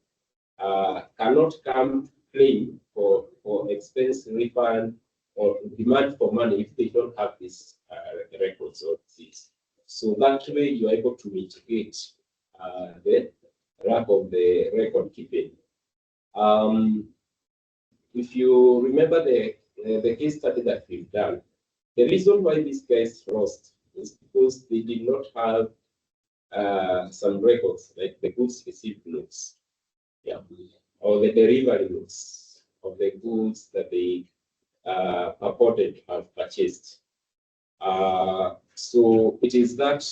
cannot come claim for expense refund or demand for money if they don't have these records or receipts. So that way you are able to mitigate the lack of the record keeping. If you remember the case study that we've done, the reason why these guys lost is because they did not have some records, like the goods received notes, yeah, or the delivery notes of the goods that they purported to have purchased. So it is that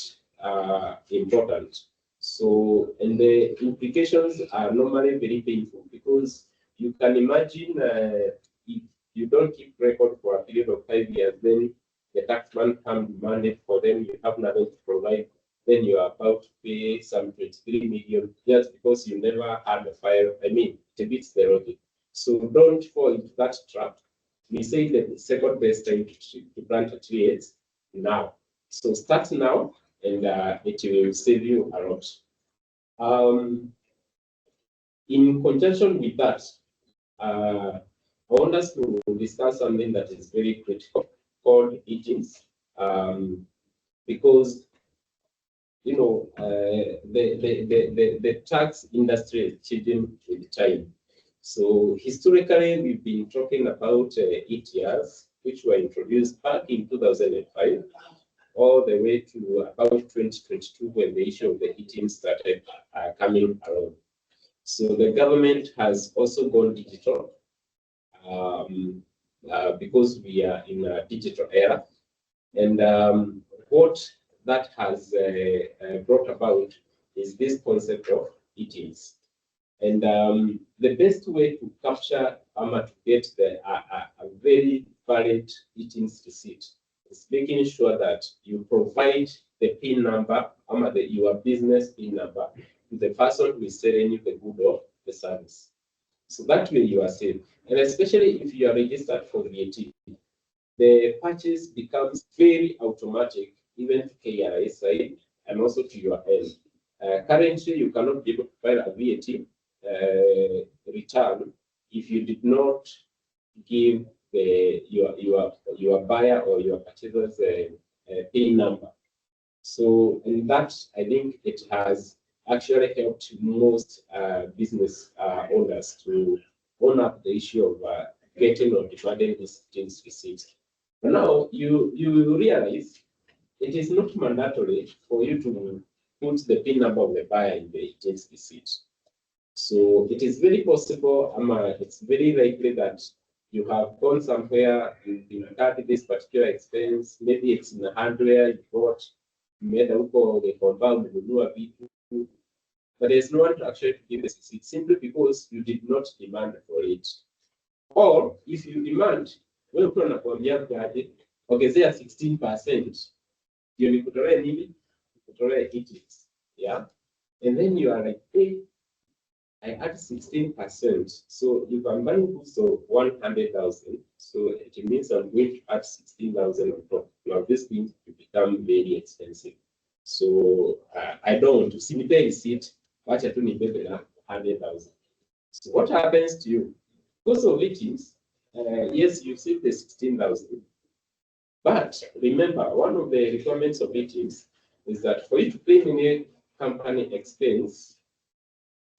important. So, and the implications are normally very painful, because you can imagine if you don't keep record for a period of 5 years, then the taxman can demand it for them, you have nothing to provide, then you are about to pay some 23 million just because you never had a file. I mean, it beats the logic. So don't fall into that trap. We say that the second best time to plant a tree is now. So start now, and it will save you a lot. In conjunction with that, I want us to discuss something that is very critical called agents, because the tax industry is changing with time. So historically, we've been talking about 8 years, which were introduced back in 2005, all the way to about 2022, when the issue of the ATM started coming around. So the government has also gone digital, because we are in a digital era. And what that has brought about is this concept of ATMs. And the best way to capture to get a very valid ATMs receipt is making sure that you provide the PIN number, your business PIN number, to the person who is selling you the good or the service. So that way you are safe. And especially if you are registered for VAT, the purchase becomes very automatic, even to KRA side and also to your end. Currently, you cannot be able to file a VAT return if you did not give your buyer or your purchaser's PIN number. So in that, I think it has actually helped most business owners to own up the issue of getting or demanding these receipts. But now you realize it is not mandatory for you to put the PIN number of the buyer in the agent's receipt. So it is very possible, it's very likely that you have gone somewhere, you've incurred this particular expense, maybe it's in a hardware you bought, made the compound, but there's no one to actually give the receipt simply because you did not demand for it. Or if you demand, wewe uko unakuambia mtaje, ongezea 16%, ndio nikutolee nini? Nikutolee eatings. Yeah. And then you are like, hey, I add 16%. So if I'm buying goods of 100,000, so it means I'm going to add 16,000 on top. Now this thing will become very expensive. So I don't want to see the receipt, watch it to 100,000. So what happens to you? Because of eatings, yes, you save the 16,000. But remember, one of the requirements of eatings is that for you to claim any company expense,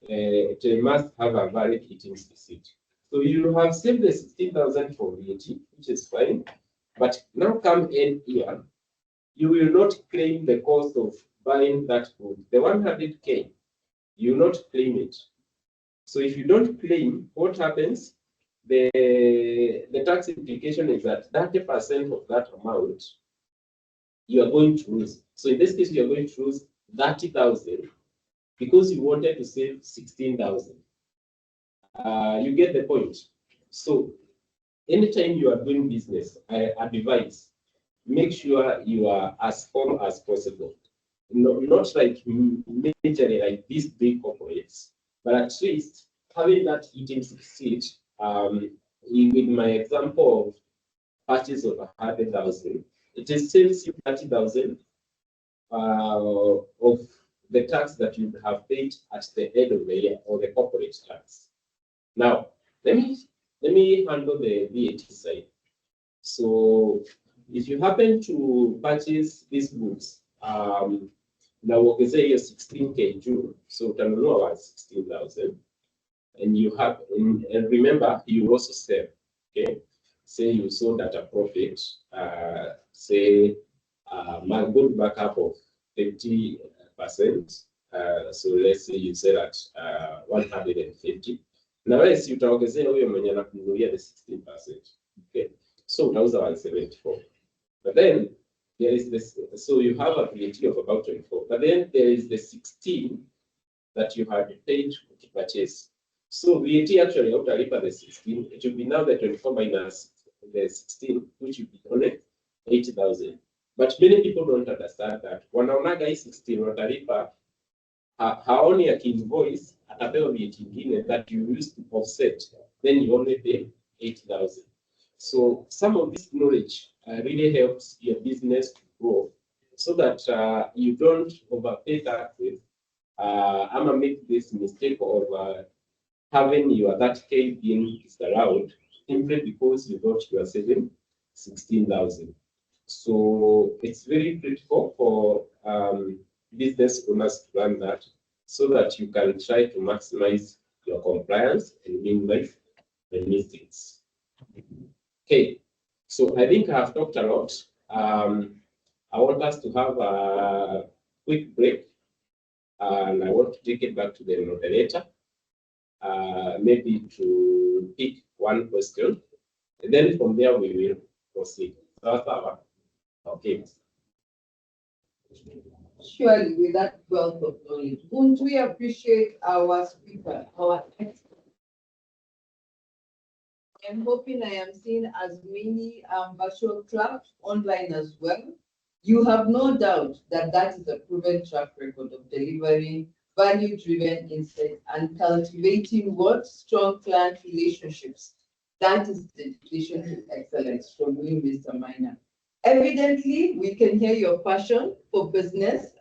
it must have a valid eatings receipt. So you have saved the 16,000 for VAT, which is fine. But now come in here, you will not claim the cost of buying that food. The 100K, you will not claim it. So if you don't claim, what happens? The tax implication is that 30% of that amount you are going to lose. So in this case, you are going to lose 30,000 because you wanted to save 16,000. You get the point. So anytime you are doing business, I advise, make sure you are as firm as possible. Not like majorly like these big corporates, but at least having that eatings receipt. With my example of purchase of 100,000, it saves you 30,000 of the tax that you have paid at the end of the year, or the corporate tax. Now, let me handle the VAT side. So if you happen to purchase these goods, now we say you're 16K June, so utanunua about 16,000, and you have, and remember, you also sell. Okay, say you sold at a profit, say my good backup of 50%. So let's say you sell at 150. Now let's see, utaongezea huyo mwenye anakununulia the 16%. Okay, so utauza 174. But then there is this, so you have a VAT of about 24. But then there is the 16 that you had paid to purchase. So VAT actually utalipa the 16. It will be now the 24 minus the 16, which will be only 8,000. But many people don't understand that. Wanaonaga hii 16 watalipa, haoni ya invoice atapewa VAT ingine that you used to offset, then you only pay 8,000. So some of this knowledge really helps your business to grow, so that you don't overpay taxes. I'm gonna make this mistake of having your that K being disallowed simply because you thought you are saving 16,000. So it's very critical for business owners to learn that, so that you can try to maximize your compliance and minimize the mistakes. Okay, so I think I've talked a lot. I want us to have a quick break, and I want to take it back to the moderator, maybe to pick one question, and then from there we will proceed. Okay. Surely, with that wealth of knowledge, won't we appreciate our speaker, our expert? I'm hoping I am seeing as many virtual clubs online as well. You have no doubt that that is a proven track record of delivering value-driven insights and cultivating what? Strong client relationships. That is dedication to excellence from you, Mr. Minor. Evidently, we can hear your passion for business.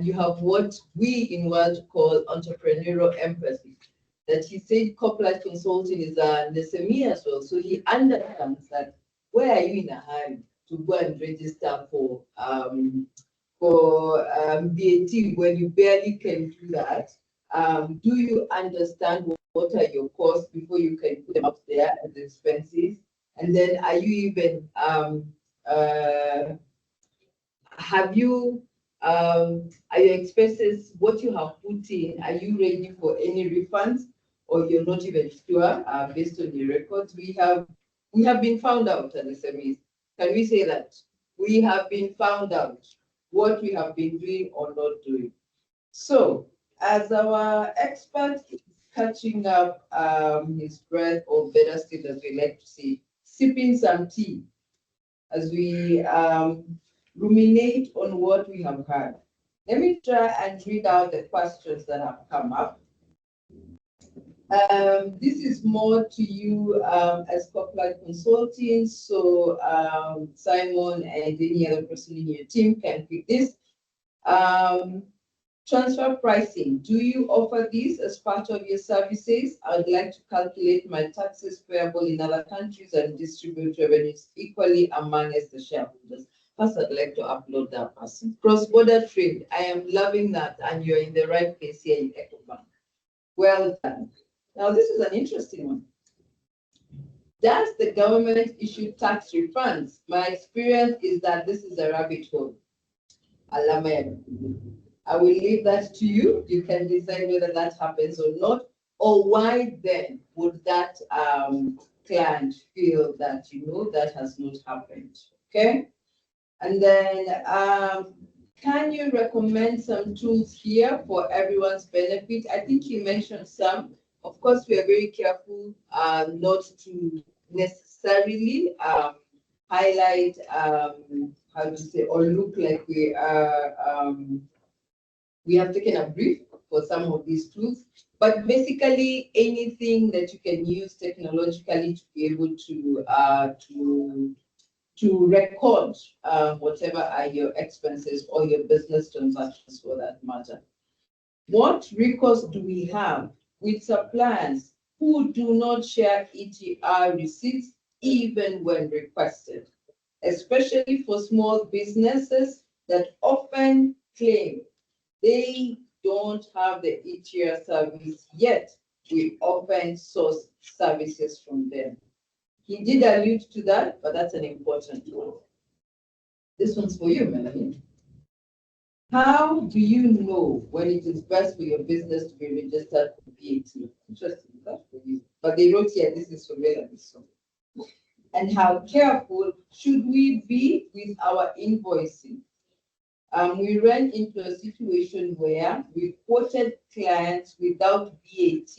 You have what we in WYLDE call entrepreneurial empathy. That he said corporate consulting is an SME as well. So he understands that where are you in a hurry to go and register for VAT when you barely can do that? Do you understand what are your costs before you can put them up there as expenses? And then are you even have you are your expenses, what you have put in, are you ready for any refunds, or you're not even sure based on your records? We have been found out at the SMEs. Can we say that? We have been found out what we have been doing or not doing. So as our expert is catching up his breath, or better still, as we like to say, sipping some tea, as we ruminate on what we have heard, let me try and read out the questions that have come up. This is more to you as corporate consulting. So Simon and any other person in your team can pick this. Transfer pricing. Do you offer this as part of your services? I would like to calculate my taxes payable in other countries and distribute revenues equally among the shareholders. First, I'd like to upload that person. Cross-border trade. I am loving that, and you're in the right place here in Ecobank. Well done. Now, this is an interesting one. Does the government issue tax refunds? My experience is that this is a rabbit hole. Alamed. I will leave that to you. You can decide whether that happens or not, or why then would that client feel that, that has not happened, okay? And then, can you recommend some tools here for everyone's benefit? I think you mentioned some. Of course, we are very careful not to necessarily highlight, how to say, or look like we are, we have taken a brief for some of these tools, but basically anything that you can use technologically to be able to record whatever are your expenses or your business transactions for that matter. What recourse do we have with suppliers who do not share ETR receipts even when requested, especially for small businesses that often claim they don't have the ETR service yet? We often source services from them. He did allude to that, but that's an important one. This one's for you, Melanin. How do you know when it is best for your business to be registered for VAT? Interesting, that's for you. But they wrote here, this is for Melanin. So. And how careful should we be with our invoicing? We ran into a situation where we quoted clients without VAT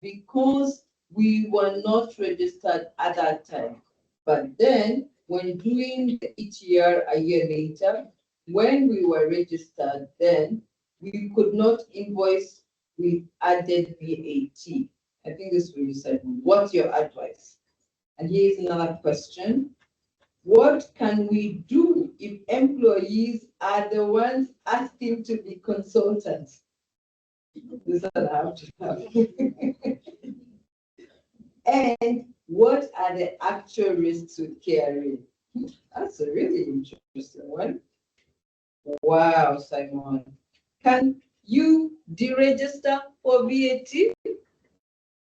because we were not registered at that time. But then, when doing the ETR a year later, when we were registered, then we could not invoice with added VAT. I think this will be said. What's your advice? And here's another question. What can we do if employees are the ones asking to be consultants? This is what I have to have. And what are the actual risks with KRA? That's a really interesting one. Wow, Simon. Can you deregister for VAT?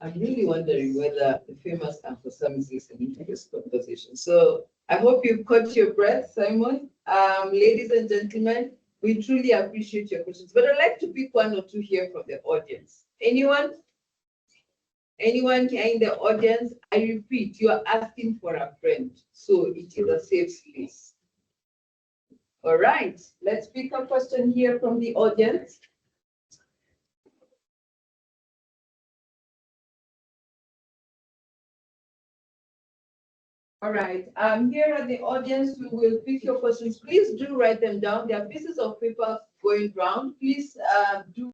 I'm really wondering whether the famous Uncle Sam is listening to this conversation. So I hope you've caught your breath, Simon. Ladies and gentlemen, we truly appreciate your questions, but I'd like to pick one or two here from the audience. Anyone? Anyone here in the audience? I repeat, you are asking for a friend, so it is a safe place. All right, let's pick a question here from the audience. All right, here at the audience, we will pick your questions. Please do write them down. There are pieces of paper going round. Please do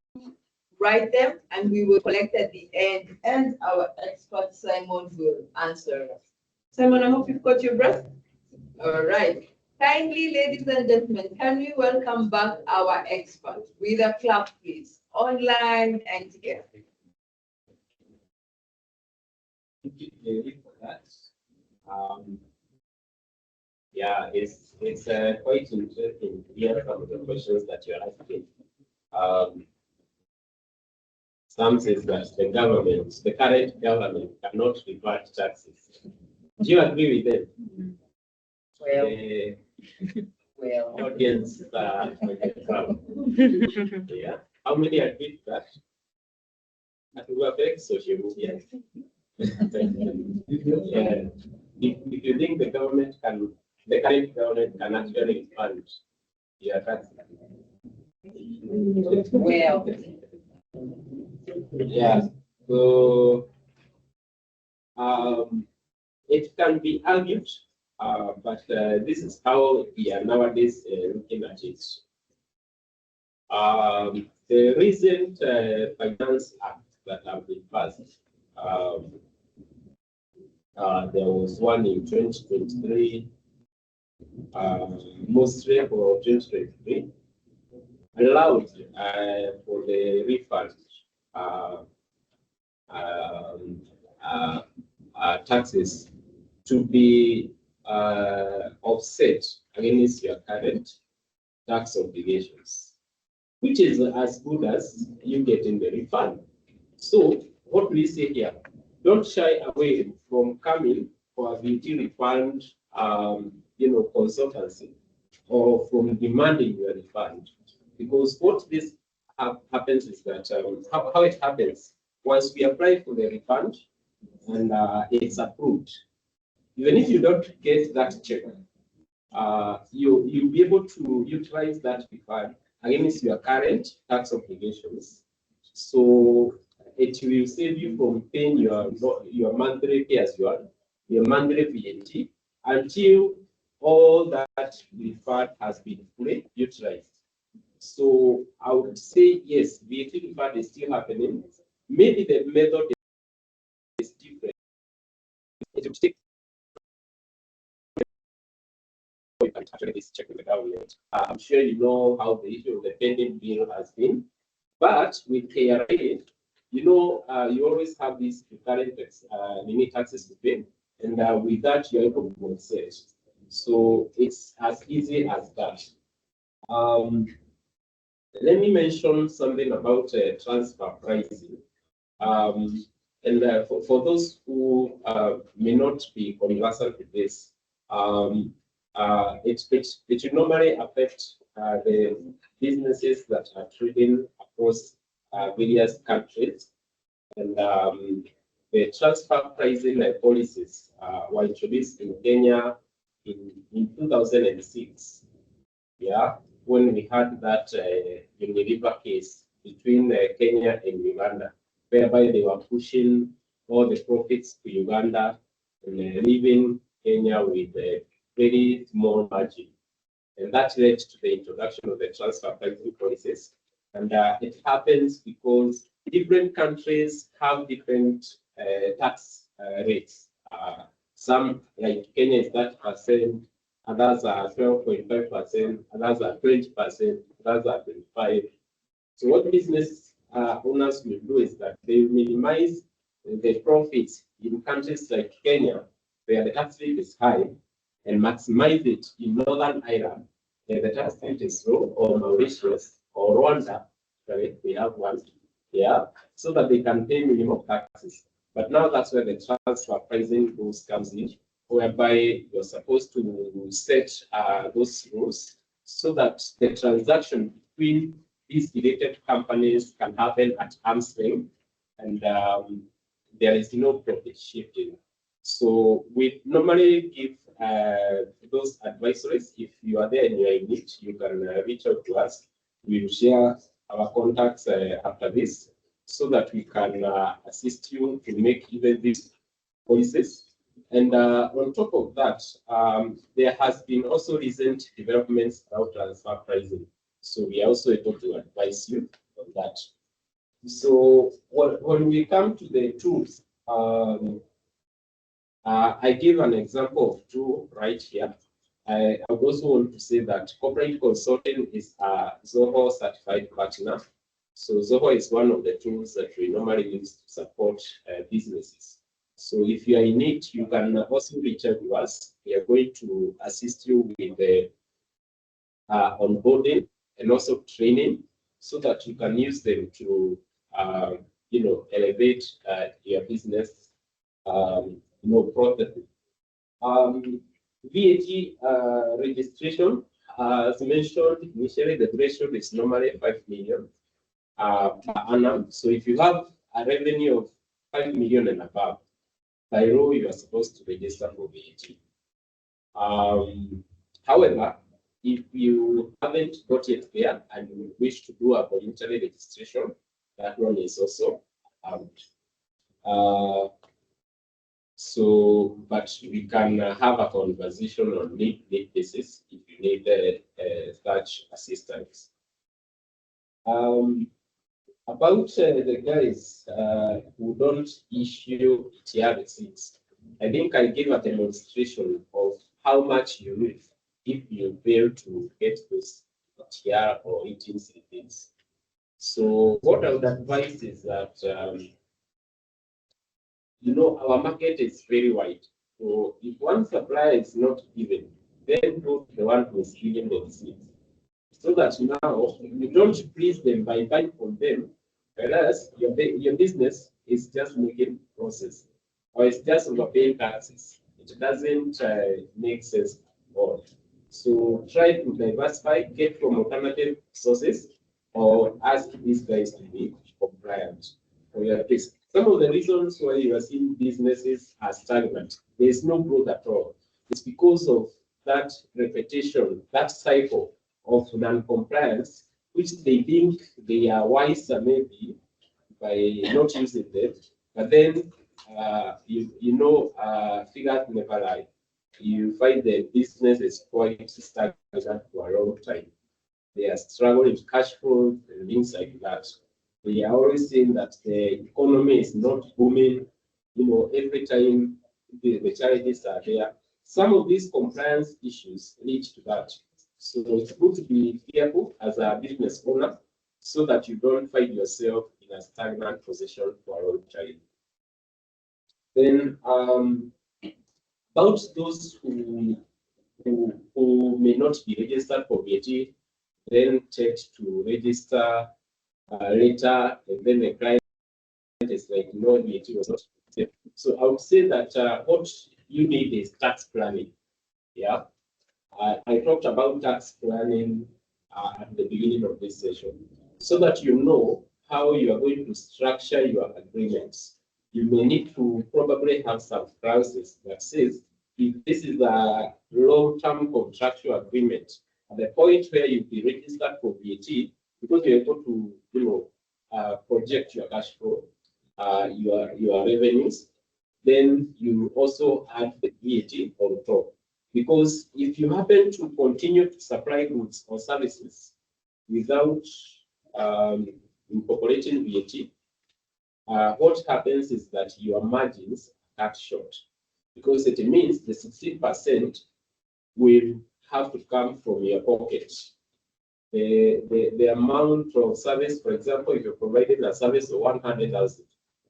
write them, and we will collect at the end, and our expert Simon will answer us. Simon, I hope you've got your breath. All right. Kindly, ladies and gentlemen, can we welcome back our expert with a clap, please, online and here. Thank you, David, for that. Yeah, it's quite interesting to hear some of the questions that you're asking. Some says that the current government cannot revert taxes. Do you agree with them? Well, Audience, yeah. How many agree with that? I think we are very social media. Yeah. If you think the current government can actually fund your taxes. well, Yeah. So it can be argued, but this is how we are nowadays looking at it. The recent Finance Act that have been passed, there was one in 2023, mostly for 2023, allowed for the refund taxes to be offset against your current tax obligations, which is as good as you getting the refund. So what we say here, don't shy away from coming for a VAT refund, consultancy, or from demanding your refund, because what this happens is that how it happens once we apply for the refund and it's approved, even if you don't get that check, you'll be able to utilize that refund against your current tax obligations. So it will save you from paying your monthly pay as you earn, your monthly VAT, until all that refund has been fully utilized. So I would say yes, VAT refund is still happening. Maybe the method is different. It will take actually this check with the government. I'm sure you know how the issue of the pending bill has been, but with KRA, you always have these recurrent limit taxes to pay, and with that you're able to compensate. So it's as easy as that. Let me mention something about transfer pricing. And for those who may not be conversant with this, it normally affects the businesses that are trading across various countries. And the transfer pricing policies were introduced in Kenya in 2006. Yeah, when we had that Unilever case between Kenya and Uganda, whereby they were pushing all the profits to Uganda and leaving Kenya with a very small margin. And that led to the introduction of the transfer pricing policies. And it happens because different countries have different tax rates. Some, like Kenya, is 30%, others are 12.5%, others are 20%, others are 25%. So what business owners will do is that they minimize the profits in countries like Kenya, where the tax rate is high, and maximize it in Northern Ireland, where the tax rate is low, or Mauritius, or Rwanda, right? We have one, yeah, so that they can pay minimum taxes. But now that's where the transfer pricing rules comes in, whereby you're supposed to set those rules so that the transaction between these related companies can happen at arm's length, and there is no profit shifting. So we normally give those advisories. If you are there and you are in need, you can reach out to us. We will share our contacts after this, so that we can assist you to make even these policies. And on top of that, there has been also recent developments about transfer pricing. So we are also able to advise you on that. So when we come to the tools, I give an example of two right here. I would also want to say that corporate consulting is a Zoho certified partner. So Zoho is one of the tools that we normally use to support businesses. So if you are in need, you can also reach out to us. We are going to assist you with the onboarding and also training, so that you can use them to, elevate your business, processes. VAT registration, as mentioned initially, the threshold is normally 5 million per annum. So if you have a revenue of 5 million and above, by law, you are supposed to register for VAT. However, if you haven't got yet there and you wish to do a voluntary registration, That one is also out. But we can have a conversation on need basis if you need such assistance. About the guys who don't issue ETR receipts, I think I gave a demonstration of how much you lose if you fail to get those ETR or ETR receipts. So what I would advise is that our market is very wide. So if one supplier is not given, then go to the one who is giving the receipt. So that now you don't please them by buying from them, whereas your business is just making process or it's just overpaying taxes. It doesn't make sense at all. So try to diversify, get from alternative sources, or ask these guys to be compliant for your risk. Some of the reasons why you are seeing businesses are stagnant, there is no growth at all. It's because of that repetition, that cycle of non-compliance, which they think they are wiser maybe by not using them. But then, figures never lie. You find the business is quite stagnant for a long time. They are struggling with cash flow and things like that. We are always saying that the economy is not booming. Every time the challenges are there. Some of these compliance issues lead to that. So it's good to be careful as a business owner so that you don't find yourself in a stagnant position for a long time. Then about those who may not be registered for VAT, then text to register later, and then the client is like, no, VAT was not. So I would say that what you need is tax planning. Yeah, I talked about tax planning at the beginning of this session, so that you know how you are going to structure your agreements. You may need to probably have some clauses that says if this is a long-term contractual agreement, at the point where you be registered for VAT, because you're able to project your cash flow, your revenues, then you also add the VAT on top. Because if you happen to continue to supply goods or services without incorporating VAT, what happens is that your margins are cut short, because it means the 16% will have to come from your pocket. The amount of service, for example, if you're providing a service of 100,000,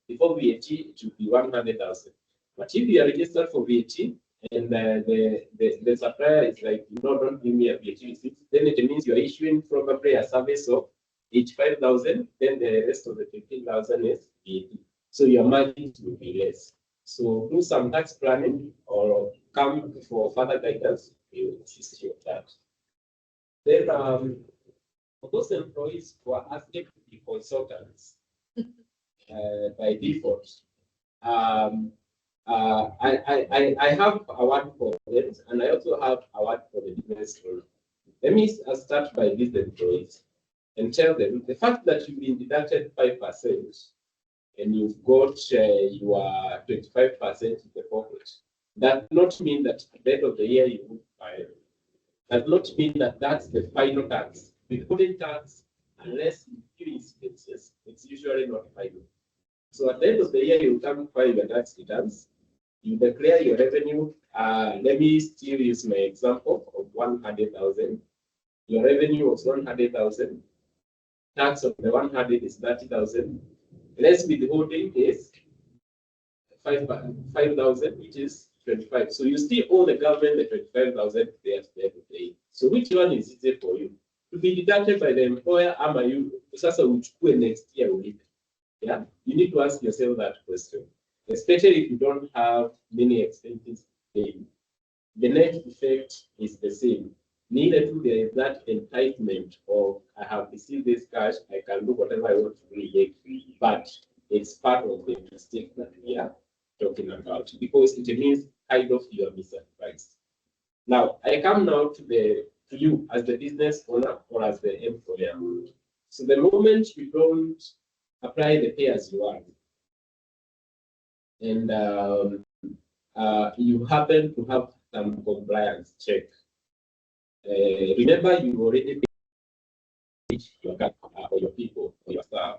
before VAT, it will be 100,000. But if you are registered for VAT and the supplier is like, no, don't give me a VAT receipt, then it means you are issuing probably a service of 85,000, then the rest of the 15,000 is VAT. So your margins will be less. So do some tax planning or come for further guidance, we will assist you with that. Then for those employees who are asking to be consultants by default, I have a word for them, and I also have a word for the business owner. Let me start by these employees and tell them the fact that you've been deducted 5% and you've got your 25% in the pocket, does not mean that at the end of the year you will file. Does not mean that that's the final tax. Withholding tax, unless in few instances, it's usually not final. So at the end of the year, you come file your tax returns, you declare your revenue. Let me still use my example of 100,000. Your revenue was 100,000. Tax of the 100 is 30,000. Less withholding is 5,000, which is 25. So you still owe the government the 25,000 they have to pay. So which one is easier for you? To be deducted by the employer, ama you sasa uchukue next year ulipe? Yeah, you need to ask yourself that question, especially if you don't have many expenses paid. The net effect is the same. Neither do there is that entitlement of I have received this cash, I can do whatever I want to do, but it's part of the mistake that we are talking about, because it means kind of you are misadvised. Now, I come now to you as the business owner or as the employer. So the moment you don't apply the pay as you earn, and you happen to have some compliance check. Remember, you already paid your or your people or your staff.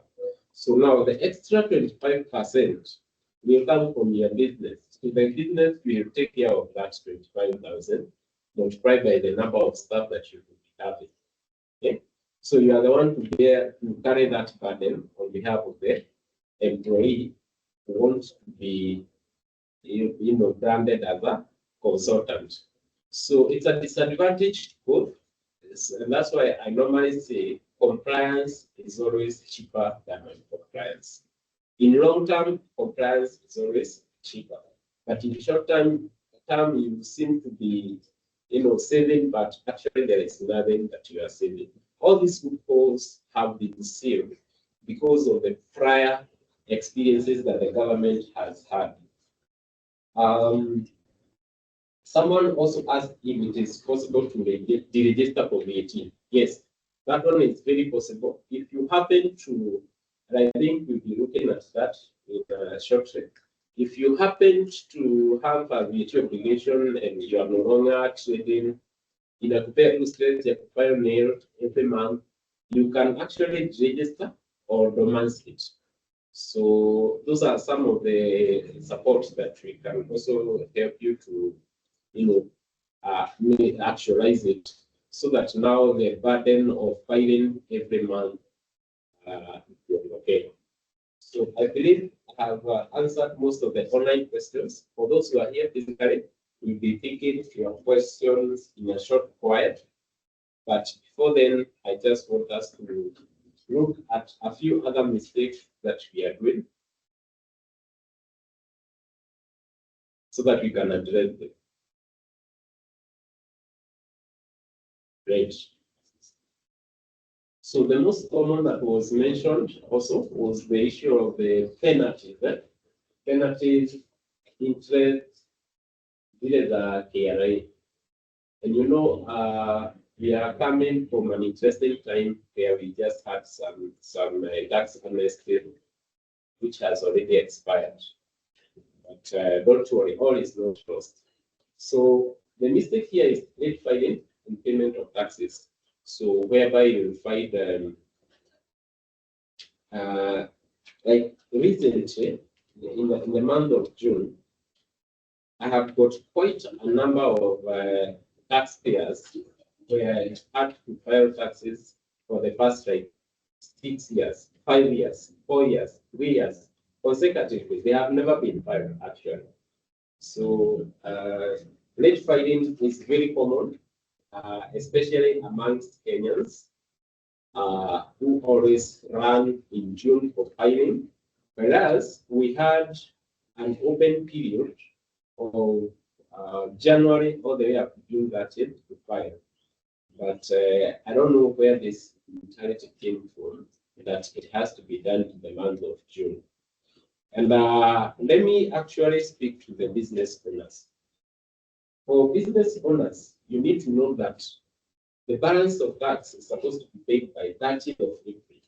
So now the extra 25% will come from your business. So the business will take care of that 25,000 multiplied by the number of staff that you will be having. Okay? So you are the one to carry that burden on behalf of the employee who wants to be branded as a consultant. So it's a disadvantage to both. And that's why I normally say compliance is always cheaper than non-compliance. In long term, compliance is always cheaper. But in short term, you seem to be saving, but actually there is nothing that you are saving. All these loopholes have been sealed because of the prior experiences that the government has had. Someone also asked if it is possible to deregister for VAT. Yes, that one is very possible. If you happen to, and I think we'll be looking at that in a short trip. If you happen to have a VAT obligation and you are no longer trading in a prepared state, you file mail every month, you can actually register or dormant it. So those are some of the supports that we can also help you to, actualize it, so that now the burden of filing every month will be okay. So I believe I have answered most of the online questions. For those who are here physically, we'll be taking your questions in a short while. But before then, I just want us to look at a few other mistakes that we are doing so that we can address them. Great. So the most common that was mentioned also was the issue of the penalties. Penalties, interest, the KRA. And we are coming from an interesting time where we just had some tax amnesty, which has already expired. But don't worry, all is not lost. So the mistake here is late filing and payment of taxes. So whereby you find like recently in the month of June, I have got quite a number of taxpayers where I had to file taxes for the past 6 years, 5 years, 4 years, 3 years consecutively. They have never been filed actually. So late filing is very common, especially amongst Kenyans who always run in June for filing, whereas we had an open period of January all the way up to June 30th to file. But I don't know where this mentality came from, that it has to be done in the month of June. And let me actually speak to the business owners. For business owners, you need to know that the balance of tax is supposed to be paid by 30th of April.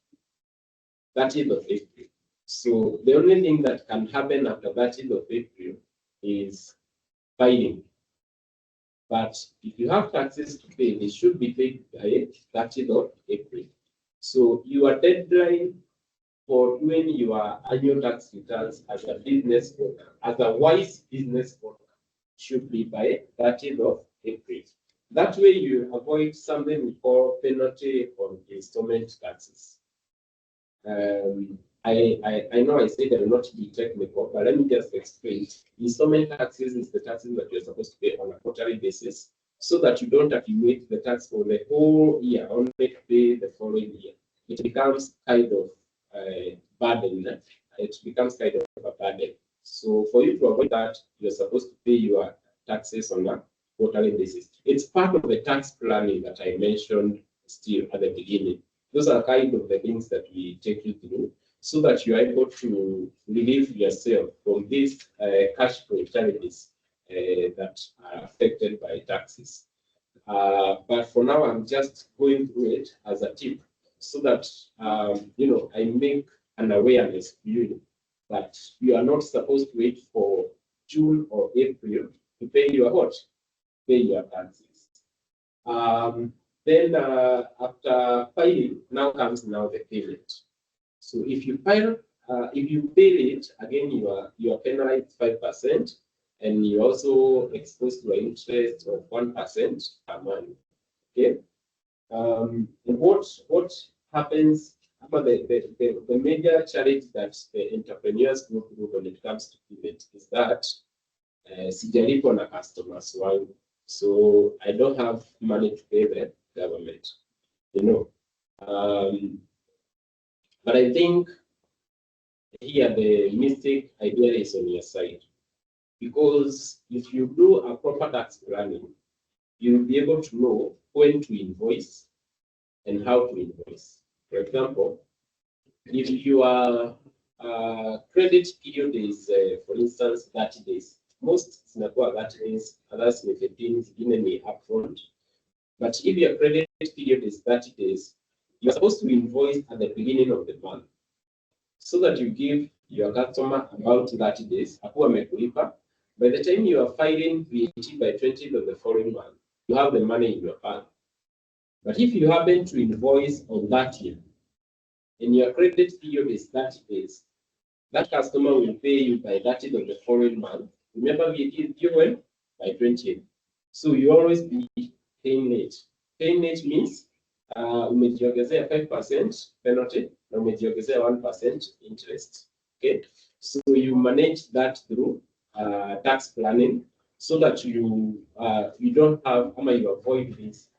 30th of April. So the only thing that can happen after 30th of April is filing. But if you have taxes to pay, they should be paid by 30th of April. So your deadline for doing your annual tax returns as a business owner, as a wise business owner, should be by 30th of April. That way you avoid something we call penalty on installment taxes. I know I said I will not be technical, but let me just explain. Installment taxes is the taxes that you're supposed to pay on a quarterly basis, so that you don't accumulate the tax for the whole year, only pay the following year. It becomes kind of a burden. It becomes kind of a burden. So for you to avoid that, you're supposed to pay your taxes on a quarterly basis. It's part of the tax planning that I mentioned still at the beginning. Those are kind of the things that we take you through, so that you are able to relieve yourself from these cash flow challenges that are affected by taxes. But for now, I'm just going through it as a tip, so that I make an awareness to you that you are not supposed to wait for June or April to pay your what? Pay your taxes. Then after filing, now comes the payment. So if you file, if you pay it, again you are penalized 5%, and you're also exposed to an interest of 1% per month. Okay. And what happens? The major challenge that the entrepreneurs go through when it comes to payment is that sijalipwa na customers wangu, so I don't have money to pay the government, you know. But I think here the mistake idea is on your side, because if you do a proper tax planning, you'll be able to know when to invoice and how to invoice. For example, if your credit period is, for instance, 30 days, most zinakuwa 30 days, others may 15, zingine ni upfront. But if your credit period is 30 days, you're supposed to invoice at the beginning of the month, so that you give your customer about 30 days. Hapo amekulipa. By the time you are filing VAT by 20th of the following month, you have the money in your bank. But if you happen to invoice on that year, and your credit period is 30 days, that customer will pay you by 30th of the following month. Remember, VAT is due by 20th. So you always be paying late. Paying late means umejiongezea 5% penalty na umejiongezea 1% interest. Okay, so you manage that through tax planning, so that you don't have, you avoid these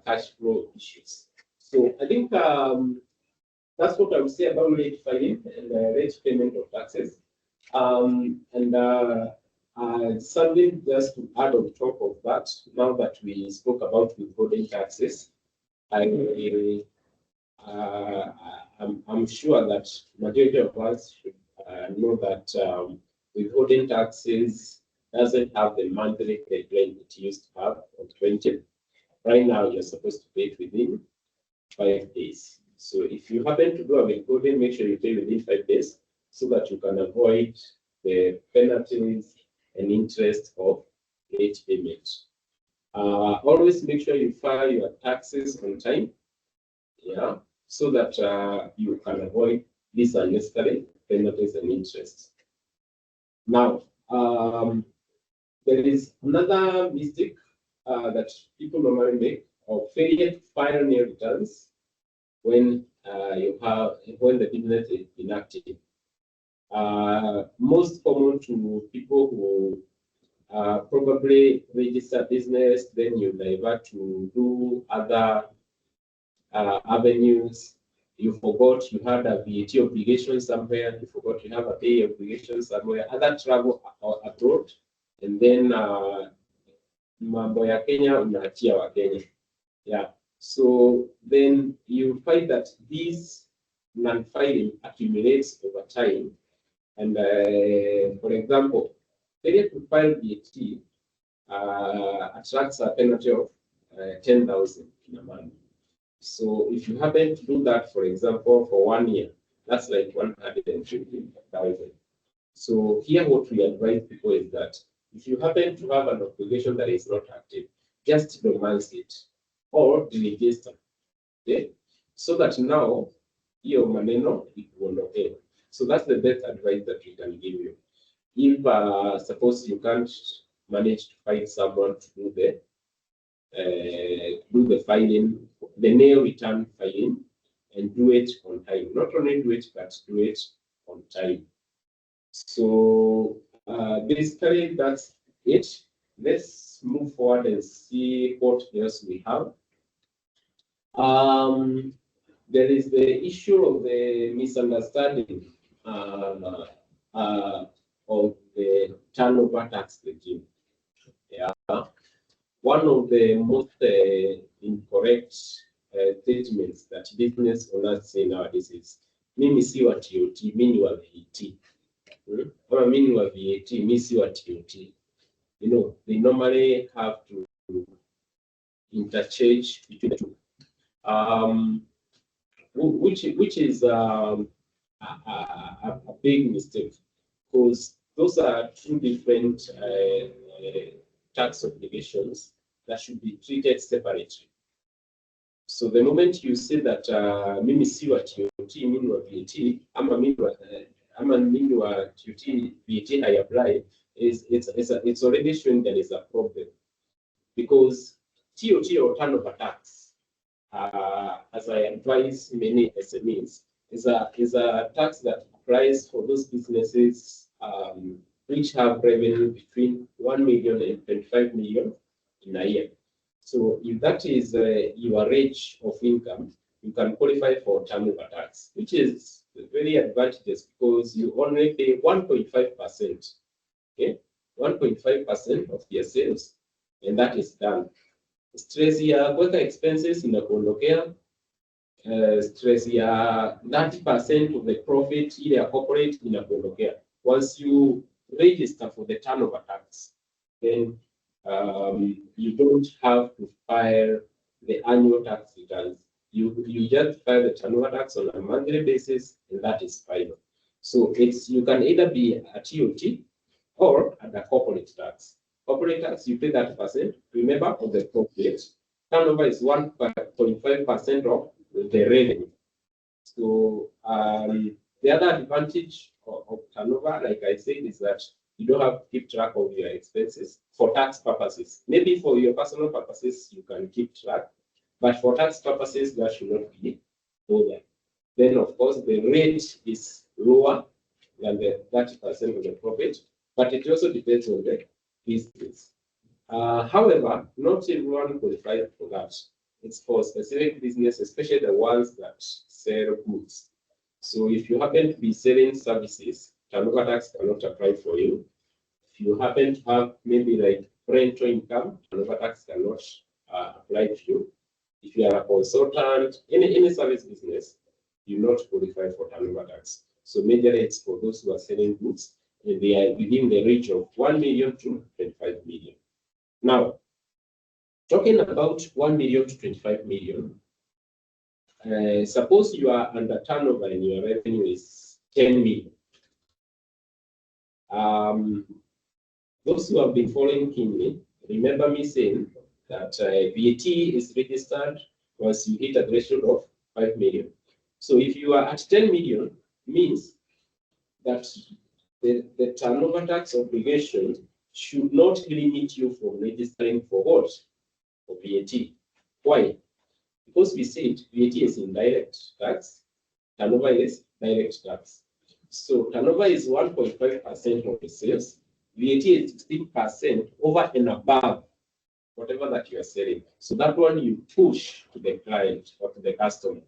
cash flow issues. So I think that's what I would say about late filing and late payment of taxes. Something just to add on top of that, now that we spoke about withholding taxes, I'm sure that majority of us should know that withholding taxes doesn't have the monthly deadline it used to have on 20th. Right now, you're supposed to pay it within 5 days. So if you happen to do a withholding, make sure you pay within 5 days, so that you can avoid the penalties and interest of late payment. Always make sure you file your taxes on time, yeah, so that you can avoid these unnecessary penalties and interest. Now, there is another mistake that people normally make, of failure to file new returns when the business is inactive. Most common to people who probably register business, then you divert to do other avenues. You forgot you had a VAT obligation somewhere, you forgot you have a pay obligation somewhere, other travel abroad, and then mambo ya Kenya unaachia wa Kenya. Yeah. So then you find that these non-filing accumulates over time. And for example, failure to file VAT attracts a penalty of 10,000 in a month. So if you happen to do that, for example, for 1 year, that's like 150,000. So here what we advise people is that if you happen to have an obligation that is not active, just romance it or deregister. Okay? So that now your maneno ikuondokee. So that's the best advice that we can give you. If suppose you can't manage to find someone to do the filing, the nail return filing, and do it on time. Not only do it, but do it on time. So basically that's it. Let's move forward and see what else we have. There is the issue of the misunderstanding of the turnover tax regime. Yeah. One of the most incorrect statements that business owners say nowadays is, mimi si wa TOT, mimi ni wa VAT. Or mimi ni wa VAT, mimi si wa TOT. You know, they normally have to interchange between the two. Which is a big mistake, because those are two different tax obligations that should be treated separately. So the moment you say that mimi si wa TOT, mimi wa VAT, ama mimi wa TOT, VAT I apply, it's already showing that is a problem, because TOT or turnover tax, as I advise many SMEs, is a tax that applies for those businesses which have revenue between 1 million and 25 million in a year. So if that is your range of income, you can qualify for turnover tax, which is very advantageous because you only pay 1.5%, okay, 1.5% of your sales, and that is done. Stress ya kuweka expenses inakuondokea, stress ya 30% of the profit ile ya corporate inakuondokea. Once you register for the turnover tax, then you don't have to file the annual tax returns. You just file the turnover tax on a monthly basis, and that is final. So you can either be a TOT or at the corporate tax. Corporate tax, you pay 30%. Remember, of the profit. Turnover is 1.5% of the revenue. So the other advantage of turnover, like I said, is that you don't have to keep track of your expenses for tax purposes. Maybe for your personal purposes, you can keep track, but for tax purposes, that should not be there. Then, of course, the rate is lower than the 30% of the profit, but it also depends on the business. However, not everyone qualifies for that. It's for specific business, especially the ones that sell goods. So if you happen to be selling services, turnover tax cannot apply for you. If you happen to have maybe like rental income, turnover tax cannot apply to you. If you are a consultant, any service business, you not qualify for turnover tax. So majorly it's for those who are selling goods, and they are within the range of 1 million to 25 million. Now, talking about 1 million to 25 million, suppose you are under turnover and your revenue is 10 million. Those who have been following keenly, remember me saying that VAT is registered once you hit a threshold of 5 million. So if you are at 10 million, means that the turnover tax obligation should not limit you from registering for what? For VAT. Why? Because we said VAT is indirect tax, turnover is direct tax. So turnover is 1.5% of the sales, VAT is 16% over and above whatever that you are selling. So that one you push to the client or to the customer.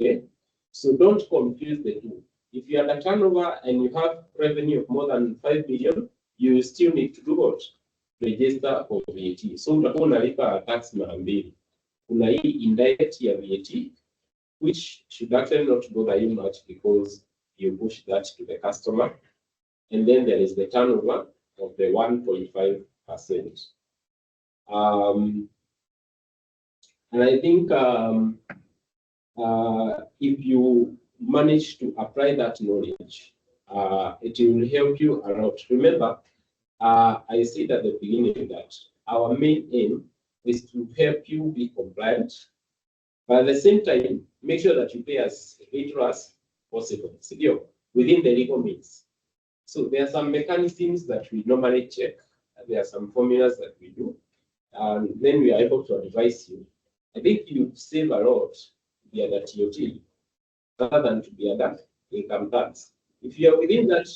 Okay? So don't confuse the two. If you are the turnover and you have revenue of more than 5 million, you still need to do what? Register for VAT. So utakuwa unalipa tax mara mbili. Kuna hii indirect ya VAT, which should actually not bother you much because you push that to the customer. And then there is the turnover of the 1.5%. And I think if you manage to apply that knowledge, it will help you a lot. Remember, I said at the beginning that our main aim is to help you be compliant, but at the same time, make sure that you pay as little as possible, within the legal means. So there are some mechanisms that we normally check. There are some formulas that we do, and then we are able to advise you. I think you save a lot via the TOT rather than to be that income tax. If you are within that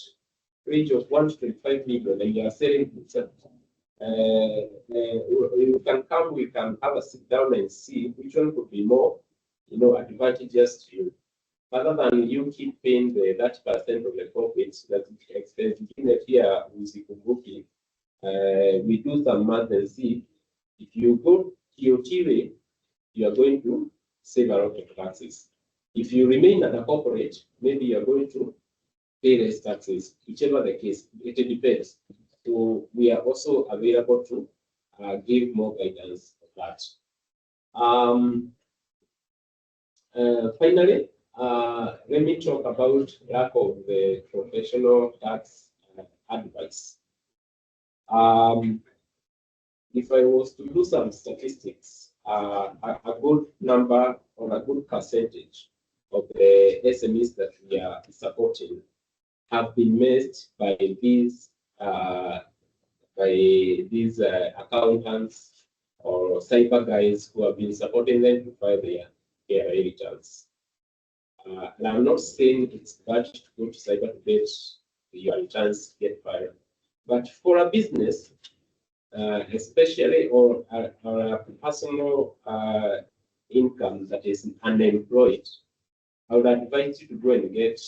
range of 1 to 25 million and you are selling itself, you can come, we can have a sit down and see which one could be more, advantageous to you, rather than you keep paying the 30% of the profits that expense. Here, we do some math and see if you go TOT way, you are going to save a lot of taxes. If you remain at a corporate, maybe you are going to pay less taxes, whichever the case, it depends. So we are also available to give more guidance on that. Finally, let me talk about lack of the professional tax advice. If I was to do some statistics, a good number or a good percentage of the SMEs that we are supporting have been missed by these accountants or cyber guys who have been supporting them to file their KRA returns. And I'm not saying it's bad to go to cyber to get your returns get filed, but for a business, especially or a personal income that is unemployed, I would advise you to go and get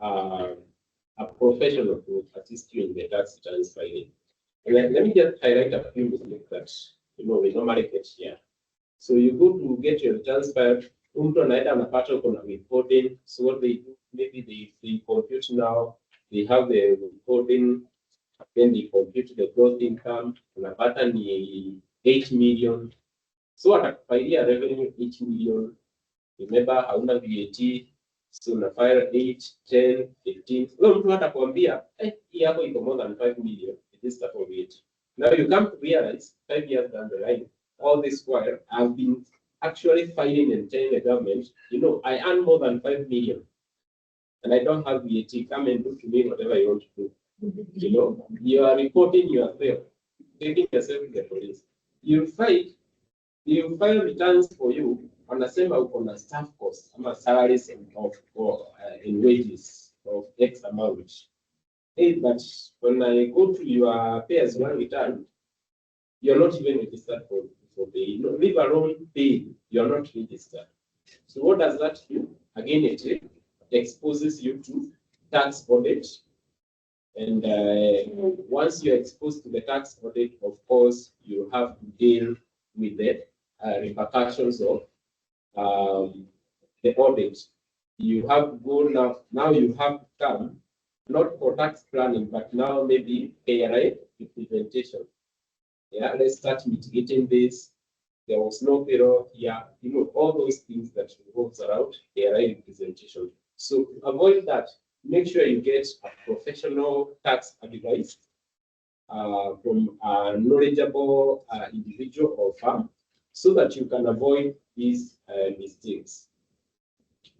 a professional to assist you in the tax returns filing. And let me just highlight a few mistakes that we normally get here. So you go to get your returns filed, mtu anaenda anapata uko na reporting. So what they do, maybe they compute now, they have the reporting, then they compute the gross income, unapata ni 8 million. So atakufailia revenue 8 million. Remember hauna VAT, so unafile 8, 10, 15. Wewe mtu atakwambia, hii yako iko more than 5 million. It is stuff of VAT. Now you come to realize 5 years down the line, all this while I've been actually fighting and telling the government, I earn more than 5 million and I don't have VAT. Come and do to me whatever you want to do. You are reporting yourself, taking yourself to the police. You file returns for you, wanasema uko na staff costs, ama salaries in wages of X amount. Hey, but when I go to your pay as one return, you're not even registered for pay. Leave alone pay, you're not registered. So what does that do? Again, it exposes you to tax audit. And once you're exposed to the tax audit, of course, you have to deal with the repercussions of the audit. You have to go now you have to come, not for tax planning, but now maybe KRA implementation. Yeah, let's start mitigating this. There was no payroll here, all those things that revolves around KRA representation. So to avoid that, make sure you get a professional tax advice from a knowledgeable individual or firm so that you can avoid these mistakes.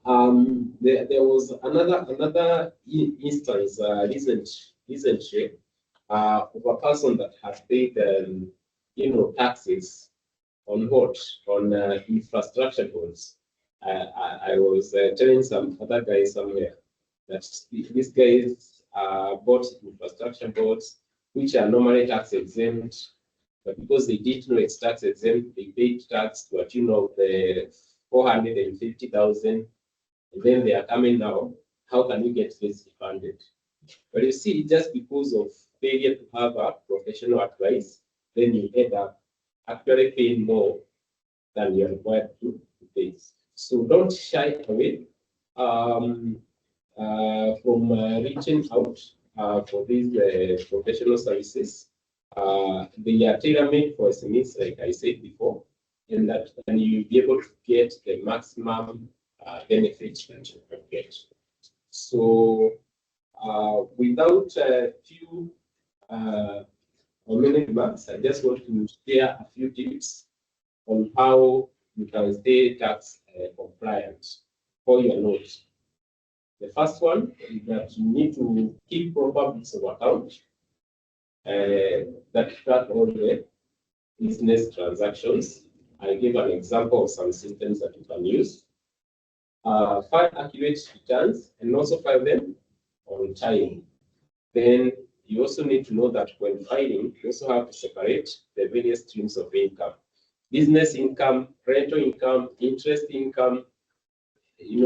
There was another instance recently of a person that had paid taxes on what? On infrastructure bonds. I was telling some other guys somewhere that these guys bought infrastructure bonds which are normally tax exempt, but because they didn't know it's tax exempt, they paid tax to a tune of 450,000. And then they are coming now, how can we get this refunded? But you see, just because of failure to have a professional advice, then you end up actually paying more than you're required to pay. So don't shy away from reaching out for these professional services. They are tailor-made for SMEs, like I said before, and you'll be able to get the maximum benefits that you can get. So without a few or many remarks, I just want to share a few tips on how you can stay tax compliant for your notes. The first one is that you need to keep proper books of account that track all the business transactions. I give an example of some systems that you can use. File accurate returns and also file them on time. Then you also need to know that when filing, you also have to separate the various streams of income. Business income, rental income, interest income, they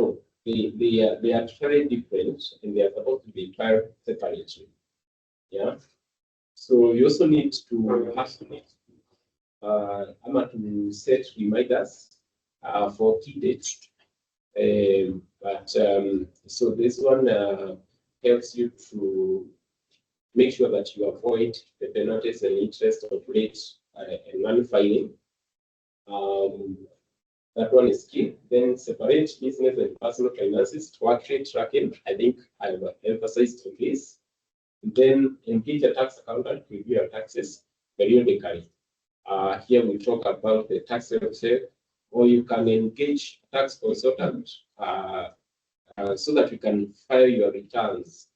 are very different and they are supposed to be filed separately. Yeah. So you also need to to set reminders for key dates. So this one helps you to make sure that you avoid the penalties and interest of late and non-filing. That one is key. Then separate business and personal finances to accurately tracking. I think I've emphasized on this. Then engage a tax accountant to review your taxes periodically. Here we talk about the tax website, or you can engage a tax consultant so that you can file your returns,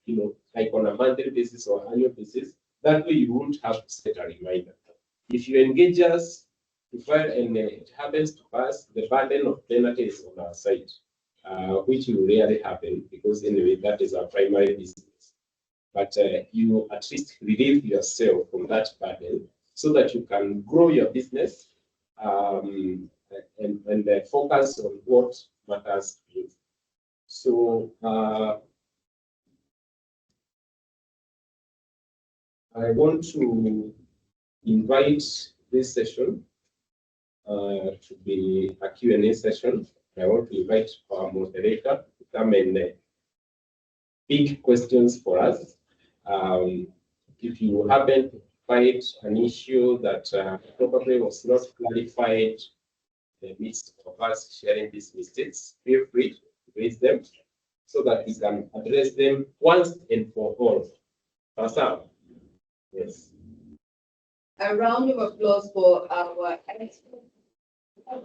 like on a monthly basis or annual basis. That way you won't have to set a reminder. If you engage us to file and it happens to pass, the burden of penalty is on our side, which will rarely happen because anyway, that is our primary business. But you at least relieve yourself from that burden so that you can grow your business and focus on what matters to you. So I want to invite this session to be a Q&A session. I want to invite our moderator to come and pick questions for us. If you happen to find an issue that probably was not clarified in the midst of us sharing these mistakes, feel free to raise them so that we can address them once and for all. Awesome. Yes. A round of applause for our expert. I'd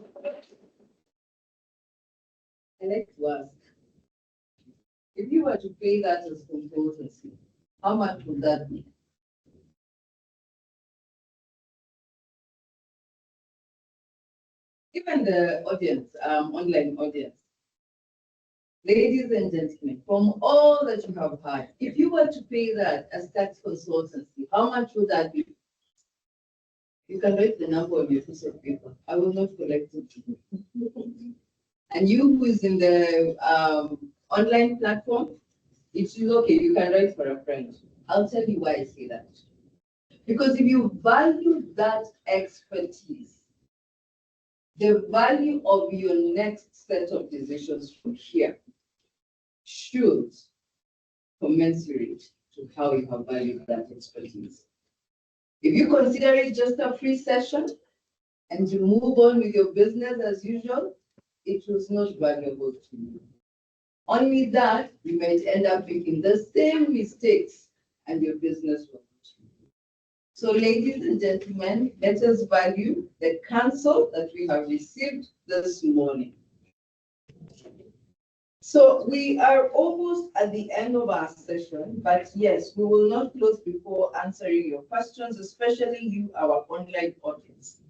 like to ask, if you were to pay that as consultancy, how much would that be? Even the audience, online audience, ladies and gentlemen, from all that you have heard, if you were to pay that as tax consultancy, how much would that be? You can write the number on your piece of paper. I will not collect it. And you who is in the online platform, it's okay, you can write for a friend. I'll tell you why I say that. Because if you value that expertise, the value of your next set of decisions from here should commensurate to how you have valued that expertise. If you consider it just a free session and you move on with your business as usual, it was not valuable to you. Only that you might end up making the same mistakes and your business will continue. So ladies and gentlemen, let us value the counsel that we have received this morning. So we are almost at the end of our session, but yes, we will not close before answering your questions, especially you, our online audience.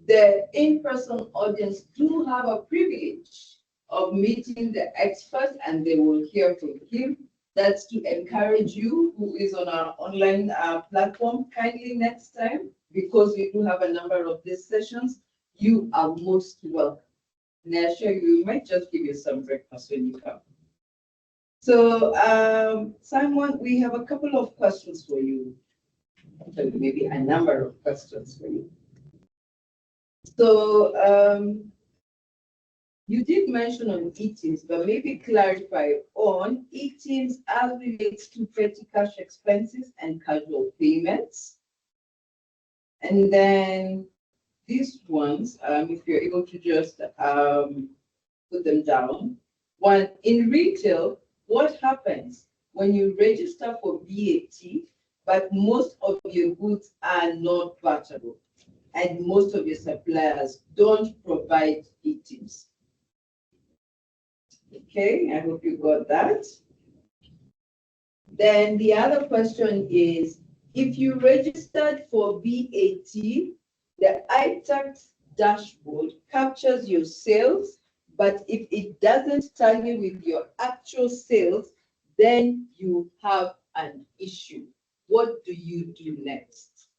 The in-person audience do have a privilege of meeting the expert and they will hear from him. That's to encourage you who is on our online platform, kindly next time, because we do have a number of these sessions, you are most welcome. And I assure you, we might just give you some breakfast when you come. So, Simon, we have a couple of questions for you. Maybe a number of questions for you. So, you did mention on e-teams, but maybe clarify on e-teams as relates to petty cash expenses and casual payments. And then these ones, if you're able to just put them down. One, in retail, what happens when you register for VAT, but most of your goods are not vatable, and most of your suppliers don't provide e-teams? Okay, I hope you got that. Then the other question is, if you registered for VAT, the iTax dashboard captures your sales, but if it doesn't tally with your actual sales, then you have an issue. What do you do next?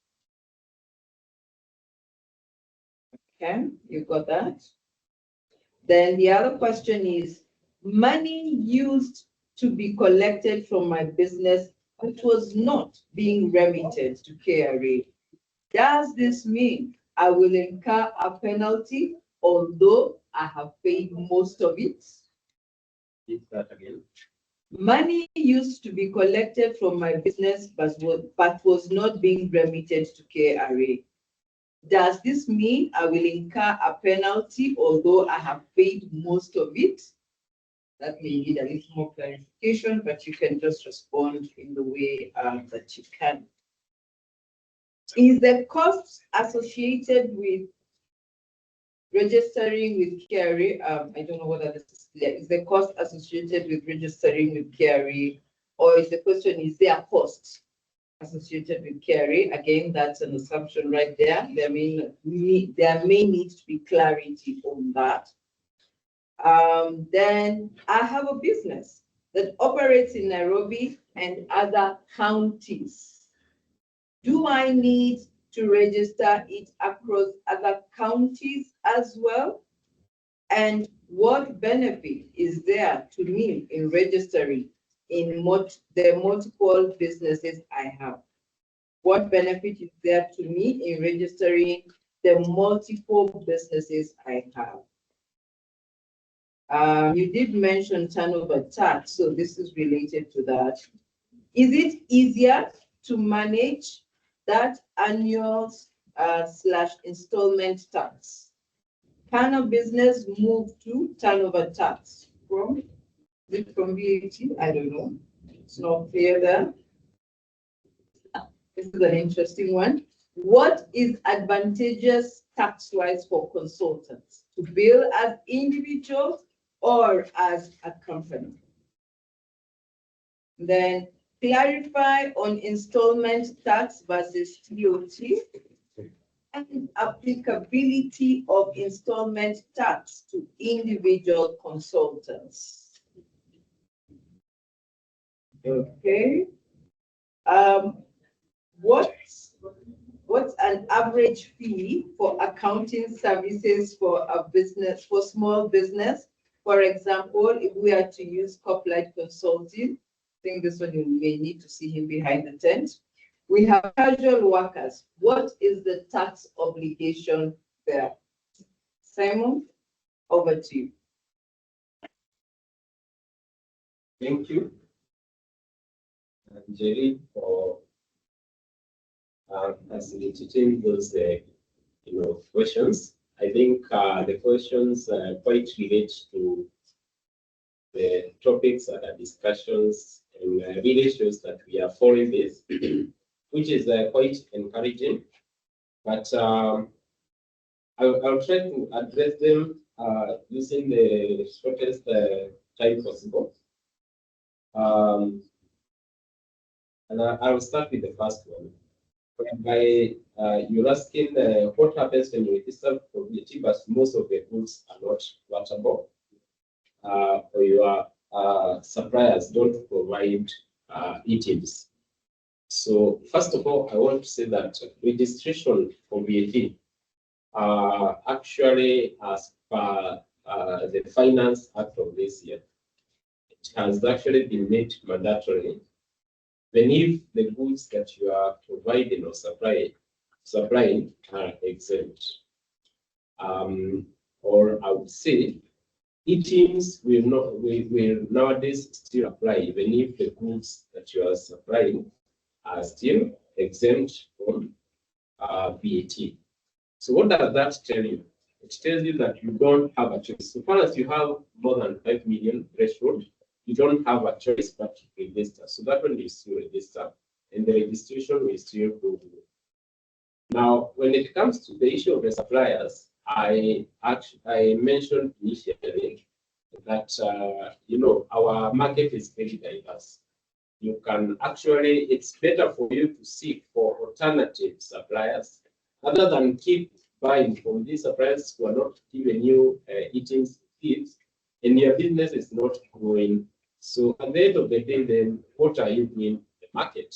Okay, you got that? Then the other question is, money used to be collected from my business, but was not being remitted to KRA. Does this mean I will incur a penalty, although I have paid most of it? Repeat that again. Money used to be collected from my business, but was not being remitted to KRA. Does this mean I will incur a penalty although I have paid most of it? That may need a little more clarification, but you can just respond in the way that you can. Is the cost associated with registering with KRA? I don't know whether this is clear. Is the cost associated with registering with KRA, or is the question, is there a cost associated with KRA? Again, that's an assumption right there. There may need to be clarity on that. Then I have a business that operates in Nairobi and other counties. Do I need to register it across other counties as well? And what benefit is there to me in registering in the multiple businesses I have? What benefit is there to me in registering the multiple businesses I have? You did mention turnover tax, so this is related to that. Is it easier to manage that annual / installment tax? Can a business move to turnover tax from VAT? I don't know. It's not clear there. This is an interesting one. What is advantageous tax-wise for consultants to bill as individuals or as a company? Then clarify on installment tax versus TOT and applicability of installment tax to individual consultants. Okay. What's an average fee for accounting services for a business, for small business? For example, if we are to use Coplight Consulting, I think this one you may need to see him behind the tent. We have casual workers. What is the tax obligation there? Simon, over to you. Thank you, Jerry, for facilitating those questions. I think the questions quite relate to the topics and the discussions, and really shows that we are following this, which is quite encouraging. But I'll try to address them using the shortest time possible. And I'll start with the first one, whereby you're asking what happens when you register for VAT, but most of the goods are not watchable, or your suppliers don't provide items. So first of all, I want to say that registration for VAT, actually, as per the Finance Act of this year, it has actually been made mandatory. Then if the goods that you are providing or supplying are exempt, or I would say, items will nowadays still apply even if the goods that you are supplying are still exempt from VAT. So what does that tell you? It tells you that you don't have a choice. So far as you have more than 5 million threshold, you don't have a choice but to register. So that one you still register, and the registration will still go through. Now, when it comes to the issue of the suppliers, I mentioned initially that our market is very diverse. You can actually, it's better for you to seek for alternative suppliers other than keep buying from these suppliers who are not giving you items, and your business is not growing. So at the end of the day, then what are you doing in the market?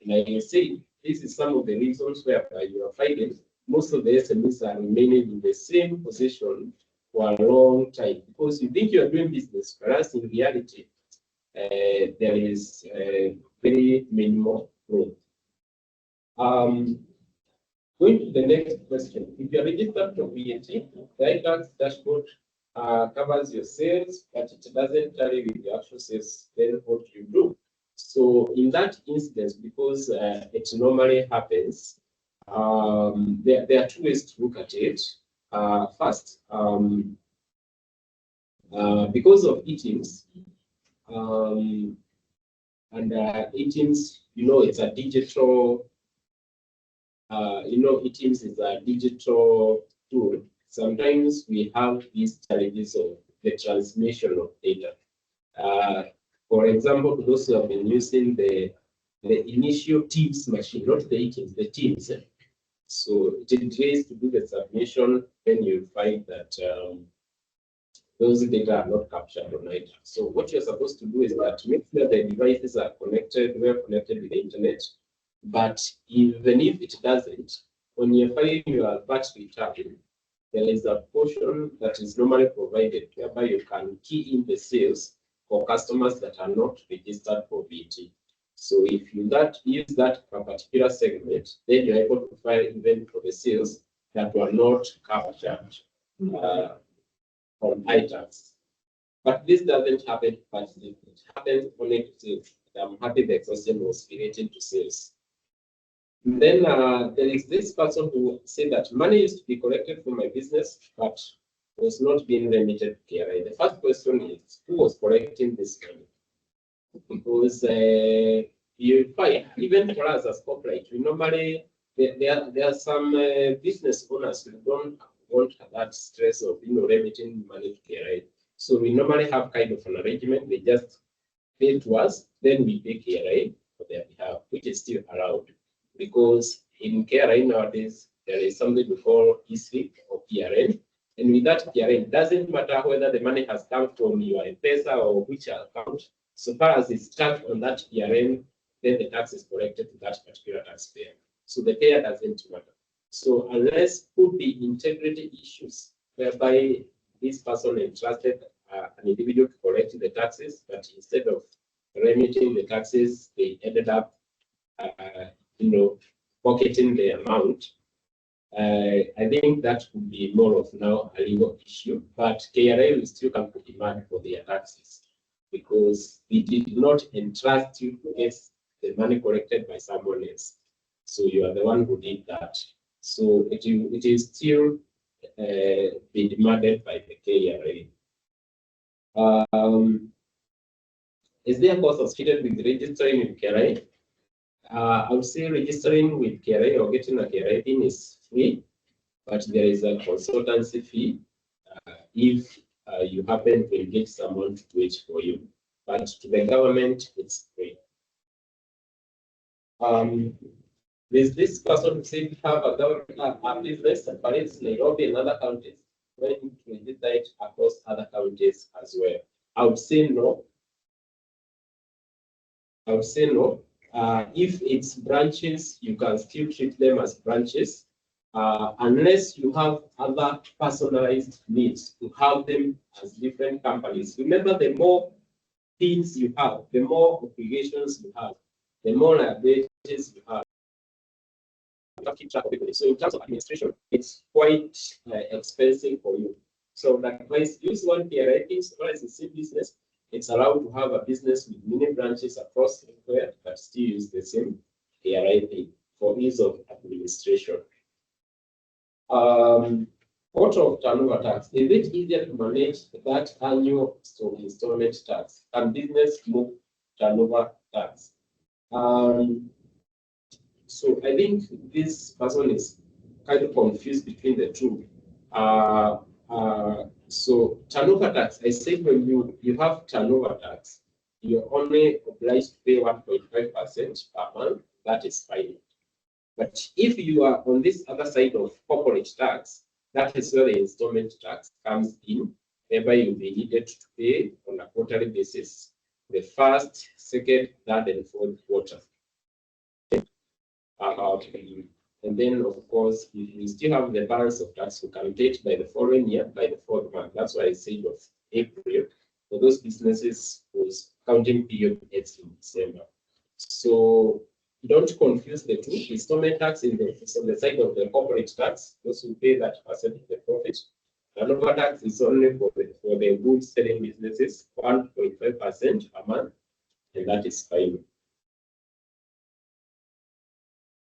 And I can say this is some of the reasons whereby you are finding most of the SMEs are remaining in the same position for a long time because you think you are doing business, whereas in reality, there is very minimal growth. Going to the next question. If you are registered for VAT, the iTax dashboard covers your sales, but it doesn't tally with the actual sales, then what you do. So in that instance, because it normally happens, There are two ways to look at it. First, because of e-teams, e-teams, it's a digital, e-teams is a digital tool. Sometimes we have these challenges of the transmission of data. For example, those who have been using the initial Teams machine, not the e-teams, the Teams. So it tries to do the submission, then you find that those data are not captured on it. So what you're supposed to do is that make sure the devices are connected, well connected with the internet. But even if it doesn't, when you're filing your VAT return, there is a portion that is normally provided whereby you can key in the sales for customers that are not registered for VAT. So if you use that particular segment, then you're able to file even for the sales that were not captured on items. But this doesn't happen, but it happens only to sales. I'm happy the exhaustion was related to sales. And then there is this person who said that money used to be collected from my business, but was not being remitted to KRA. The first question is, who was collecting this money? Because you find, even for us as corporate, we normally, there are some business owners who don't want that stress of remitting money to KRA. So we normally have kind of an arrangement. They just pay to us, then we pay KRA for their behalf, which is still allowed. Because in KRA nowadays, there is something we call e-slip or PRN. And with that PRN, it doesn't matter whether the money has come from your M-Pesa or which account. So far as it's taxed on that PRN, then the tax is collected to that particular taxpayer. So the payer doesn't matter. So unless could be integrity issues whereby this person entrusted an individual to collect the taxes, but instead of remitting the taxes, they ended up pocketing the amount. I think that would be more of now a legal issue, but KRA will still come to demand for their taxes because we did not entrust you to get the money collected by someone else. So you are the one who did that. So it is still be demanded by the KRA. Is there a cost associated with registering with KRA? I would say registering with KRA or getting a KRA PIN is free, but there is a consultancy fee if you happen to engage someone to do it for you. But to the government, it's free. There's this person who said we have a business that operates in Nairobi and other counties. When to register it across other counties as well? I would say no. If it's branches, you can still treat them as branches, unless you have other personalized needs to have them as different companies. Remember, the more things you have, the more obligations you have, the more liabilities you have. So in terms of administration, it's quite expensive for you. So like if use one KRA PIN, so as a same business, it's allowed to have a business with many branches across the world, but still use the same KRA PIN for ease of administration. What of turnover tax? Is it easier to manage that annual installment tax? Can business move turnover tax? So I think this person is kind of confused between the two. So turnover tax, I say when you have turnover tax, you're only obliged to pay 1.5% per month. That is fine. But if you are on this other side of corporate tax, that is where the installment tax comes in, whereby you'll be needed to pay on a quarterly basis, the first, second, third, and fourth quarter. And then, of course, you still have the balance of tax to calculate by the following year, by the fourth month. That's why I said of April. For those businesses whose counting period ends in December. So don't confuse the two. Installment tax is on the side of the corporate tax. Those who pay that percent of the profit. Turnover tax is only for the goods selling businesses, 1.5% a month, and that is fine.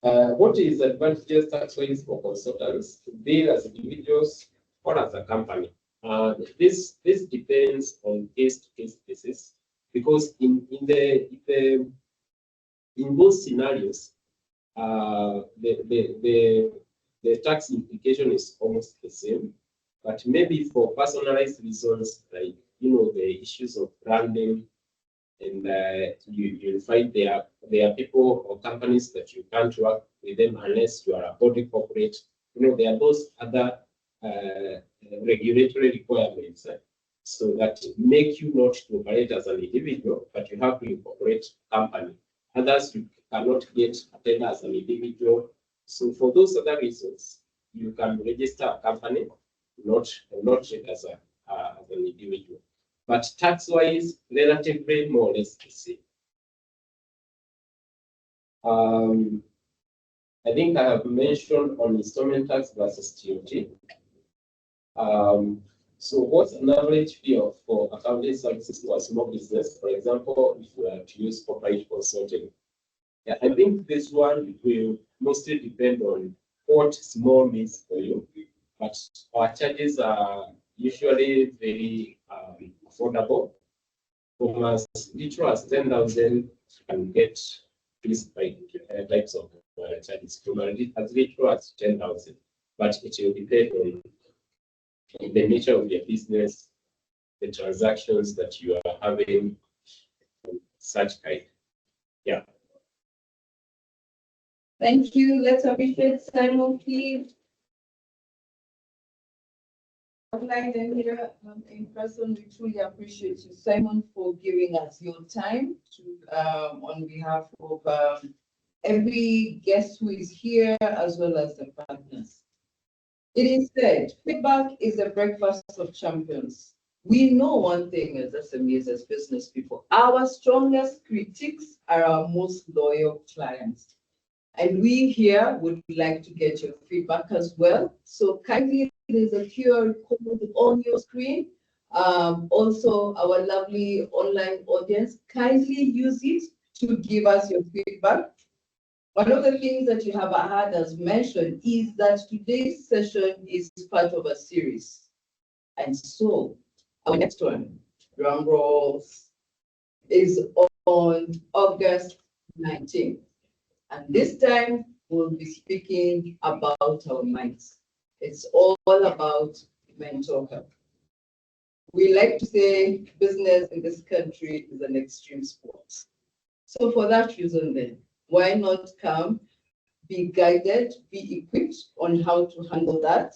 What is advantageous tax-wise for consultants, be as individuals or as a company? This depends on case-to-case basis, because in both scenarios, the tax implication is almost the same, but maybe for personalized reasons, like the issues of branding, and you'll find there are people or companies that you can't work with them unless you are a body corporate. There are those other regulatory requirements so that make you not to operate as an individual, but you have to incorporate company. Others you cannot get tender as an individual. So for those other reasons, you can register a company, not as an individual. But tax-wise, relatively more or less the same. I think I have mentioned on installment tax versus TOT. So what's an average fee for accounting services to a small business? For example, if you are to use corporate consulting. Yeah, I think this one will mostly depend on what small means for you, but our charges are usually very affordable. From as little as 10,000, you can get these types of charges. From as little as 10,000, but it will depend on the nature of your business, the transactions that you are having, such kind. Yeah. Thank you. Let's appreciate Simon, please. Online and here in person, we truly appreciate you, Simon, for giving us your time to on behalf of every guest who is here, as well as the partners. It is said, feedback is the breakfast of champions. We know one thing as SMEs, as business people, our strongest critics are our most loyal clients. And we here would like to get your feedback as well. So kindly, there's a QR code on your screen. Also, our lovely online audience, kindly use it to give us your feedback. One of the things that you have heard us mention is that today's session is part of a series. And so our next one, drum rolls, is on August 19th. And this time we'll be speaking about our minds. It's all about mental health. We like to say business in this country is an extreme sport. So for that reason then, why not come, be guided, be equipped on how to handle that?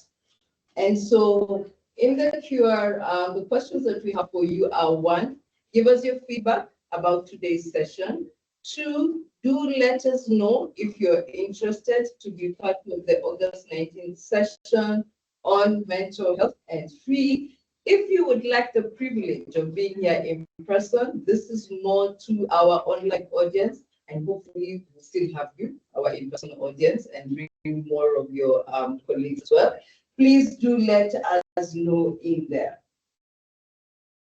And so in the QR, the questions that we have for you are: one, give us your feedback about today's session. Two, do let us know if you're interested to be part of the August 19th session on mental health. And three, if you would like the privilege of being here in person, this is more to our online audience, and hopefully we'll still have you, our in-person audience, and bring more of your colleagues as well. Please do let us know in there.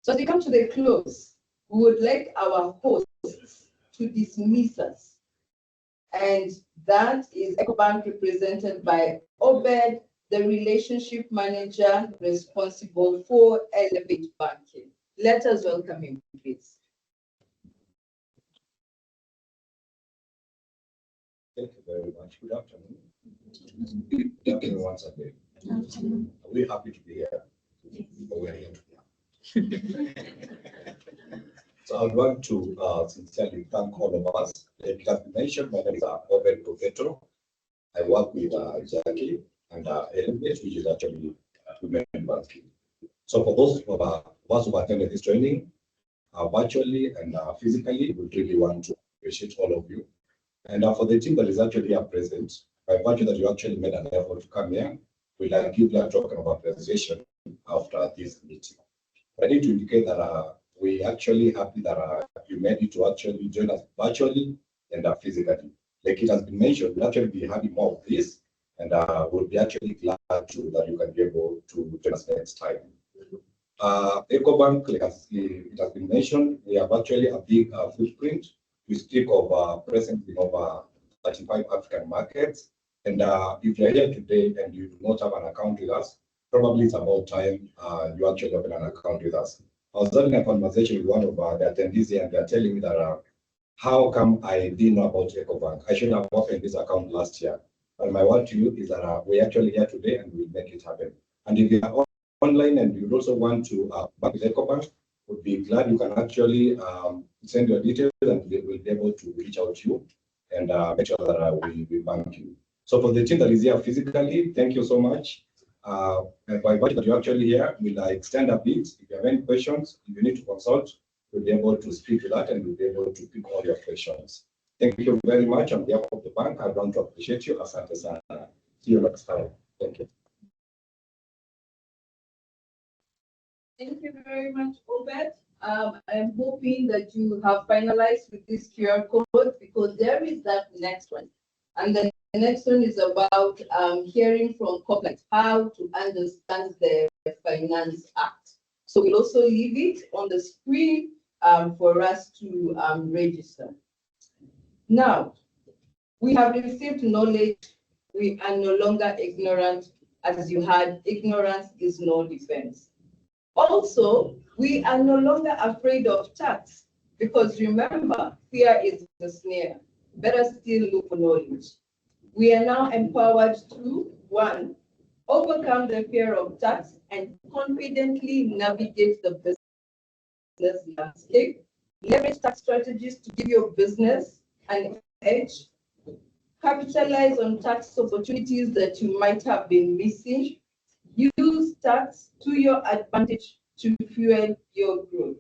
So as we come to the close, we would like our hosts to dismiss us. And that is Ecobank, represented by Obed, the relationship manager responsible for Elevate Banking. Let us welcome him, please. Thank you very much. Good afternoon. Good afternoon once again. We're happy to be here. We're here So I would like to sincerely thank all of us. It has been mentioned, my name is Obed Profeto. I work with Jackie and Elevate, which is actually women banking. So for those of us who attended this training, virtually and physically, we really want to appreciate all of you. And for the team that is actually here present, by virtue that you actually made an effort to come here, we'd like to give you a token of appreciation after this meeting. I need to indicate that we're actually happy that you made it to actually join us virtually and physically. Like it has been mentioned, we'll actually be having more of this, and we'll be actually glad to that you can be able to join us next time. Ecobank, it has been mentioned, we have actually a big footprint. We speak of presence in over 35 African markets. And if you're here today and you do not have an account with us, probably it's about time you actually open an account with us. I was having a conversation with one of the attendees here, and they're telling me that how come I didn't know about Ecobank? I should have opened this account last year. And my word to you is that we're actually here today and we'll make it happen. And if you are online and you also want to bank with Ecobank, would be glad you can actually send your details and we'll be able to reach out to you and make sure that we bank you. So for the team that is here physically, thank you so much. And by virtue that you're actually here, we'll extend a bit. If you have any questions, if you need to consult, we'll be able to speak to that and we'll be able to pick all your questions. Thank you very much on behalf of the bank. I want to appreciate you. Asante sana. See you next time. Thank you. Thank you very much, Obed. I'm hoping that you have finalized with this QR code because there is that next one. And the next one is about hearing from corporates how to understand the Finance Act. So we'll also leave it on the screen for us to register. Now, we have received knowledge. We are no longer ignorant. As you heard, ignorance is no defense. Also, we are no longer afraid of tax because remember, fear is a snare. Better still look for knowledge. We are now empowered to, 1, overcome the fear of tax and confidently navigate the business landscape. Leverage tax strategies to give your business an edge. Capitalize on tax opportunities that you might have been missing. Use tax to your advantage to fuel your growth.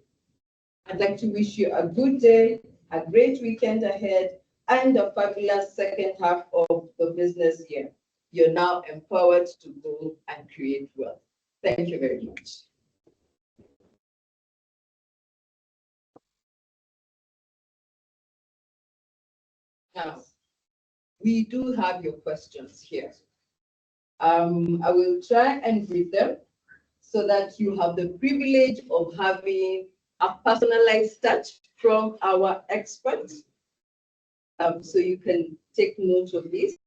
I'd like to wish you a good day, a great weekend ahead, and a fabulous second half of the business year. You're now empowered to go and create wealth. Thank you very much. Now, we do have your questions here. I will try and read them so that you have the privilege of having a personalized touch from our experts. So you can take note of this.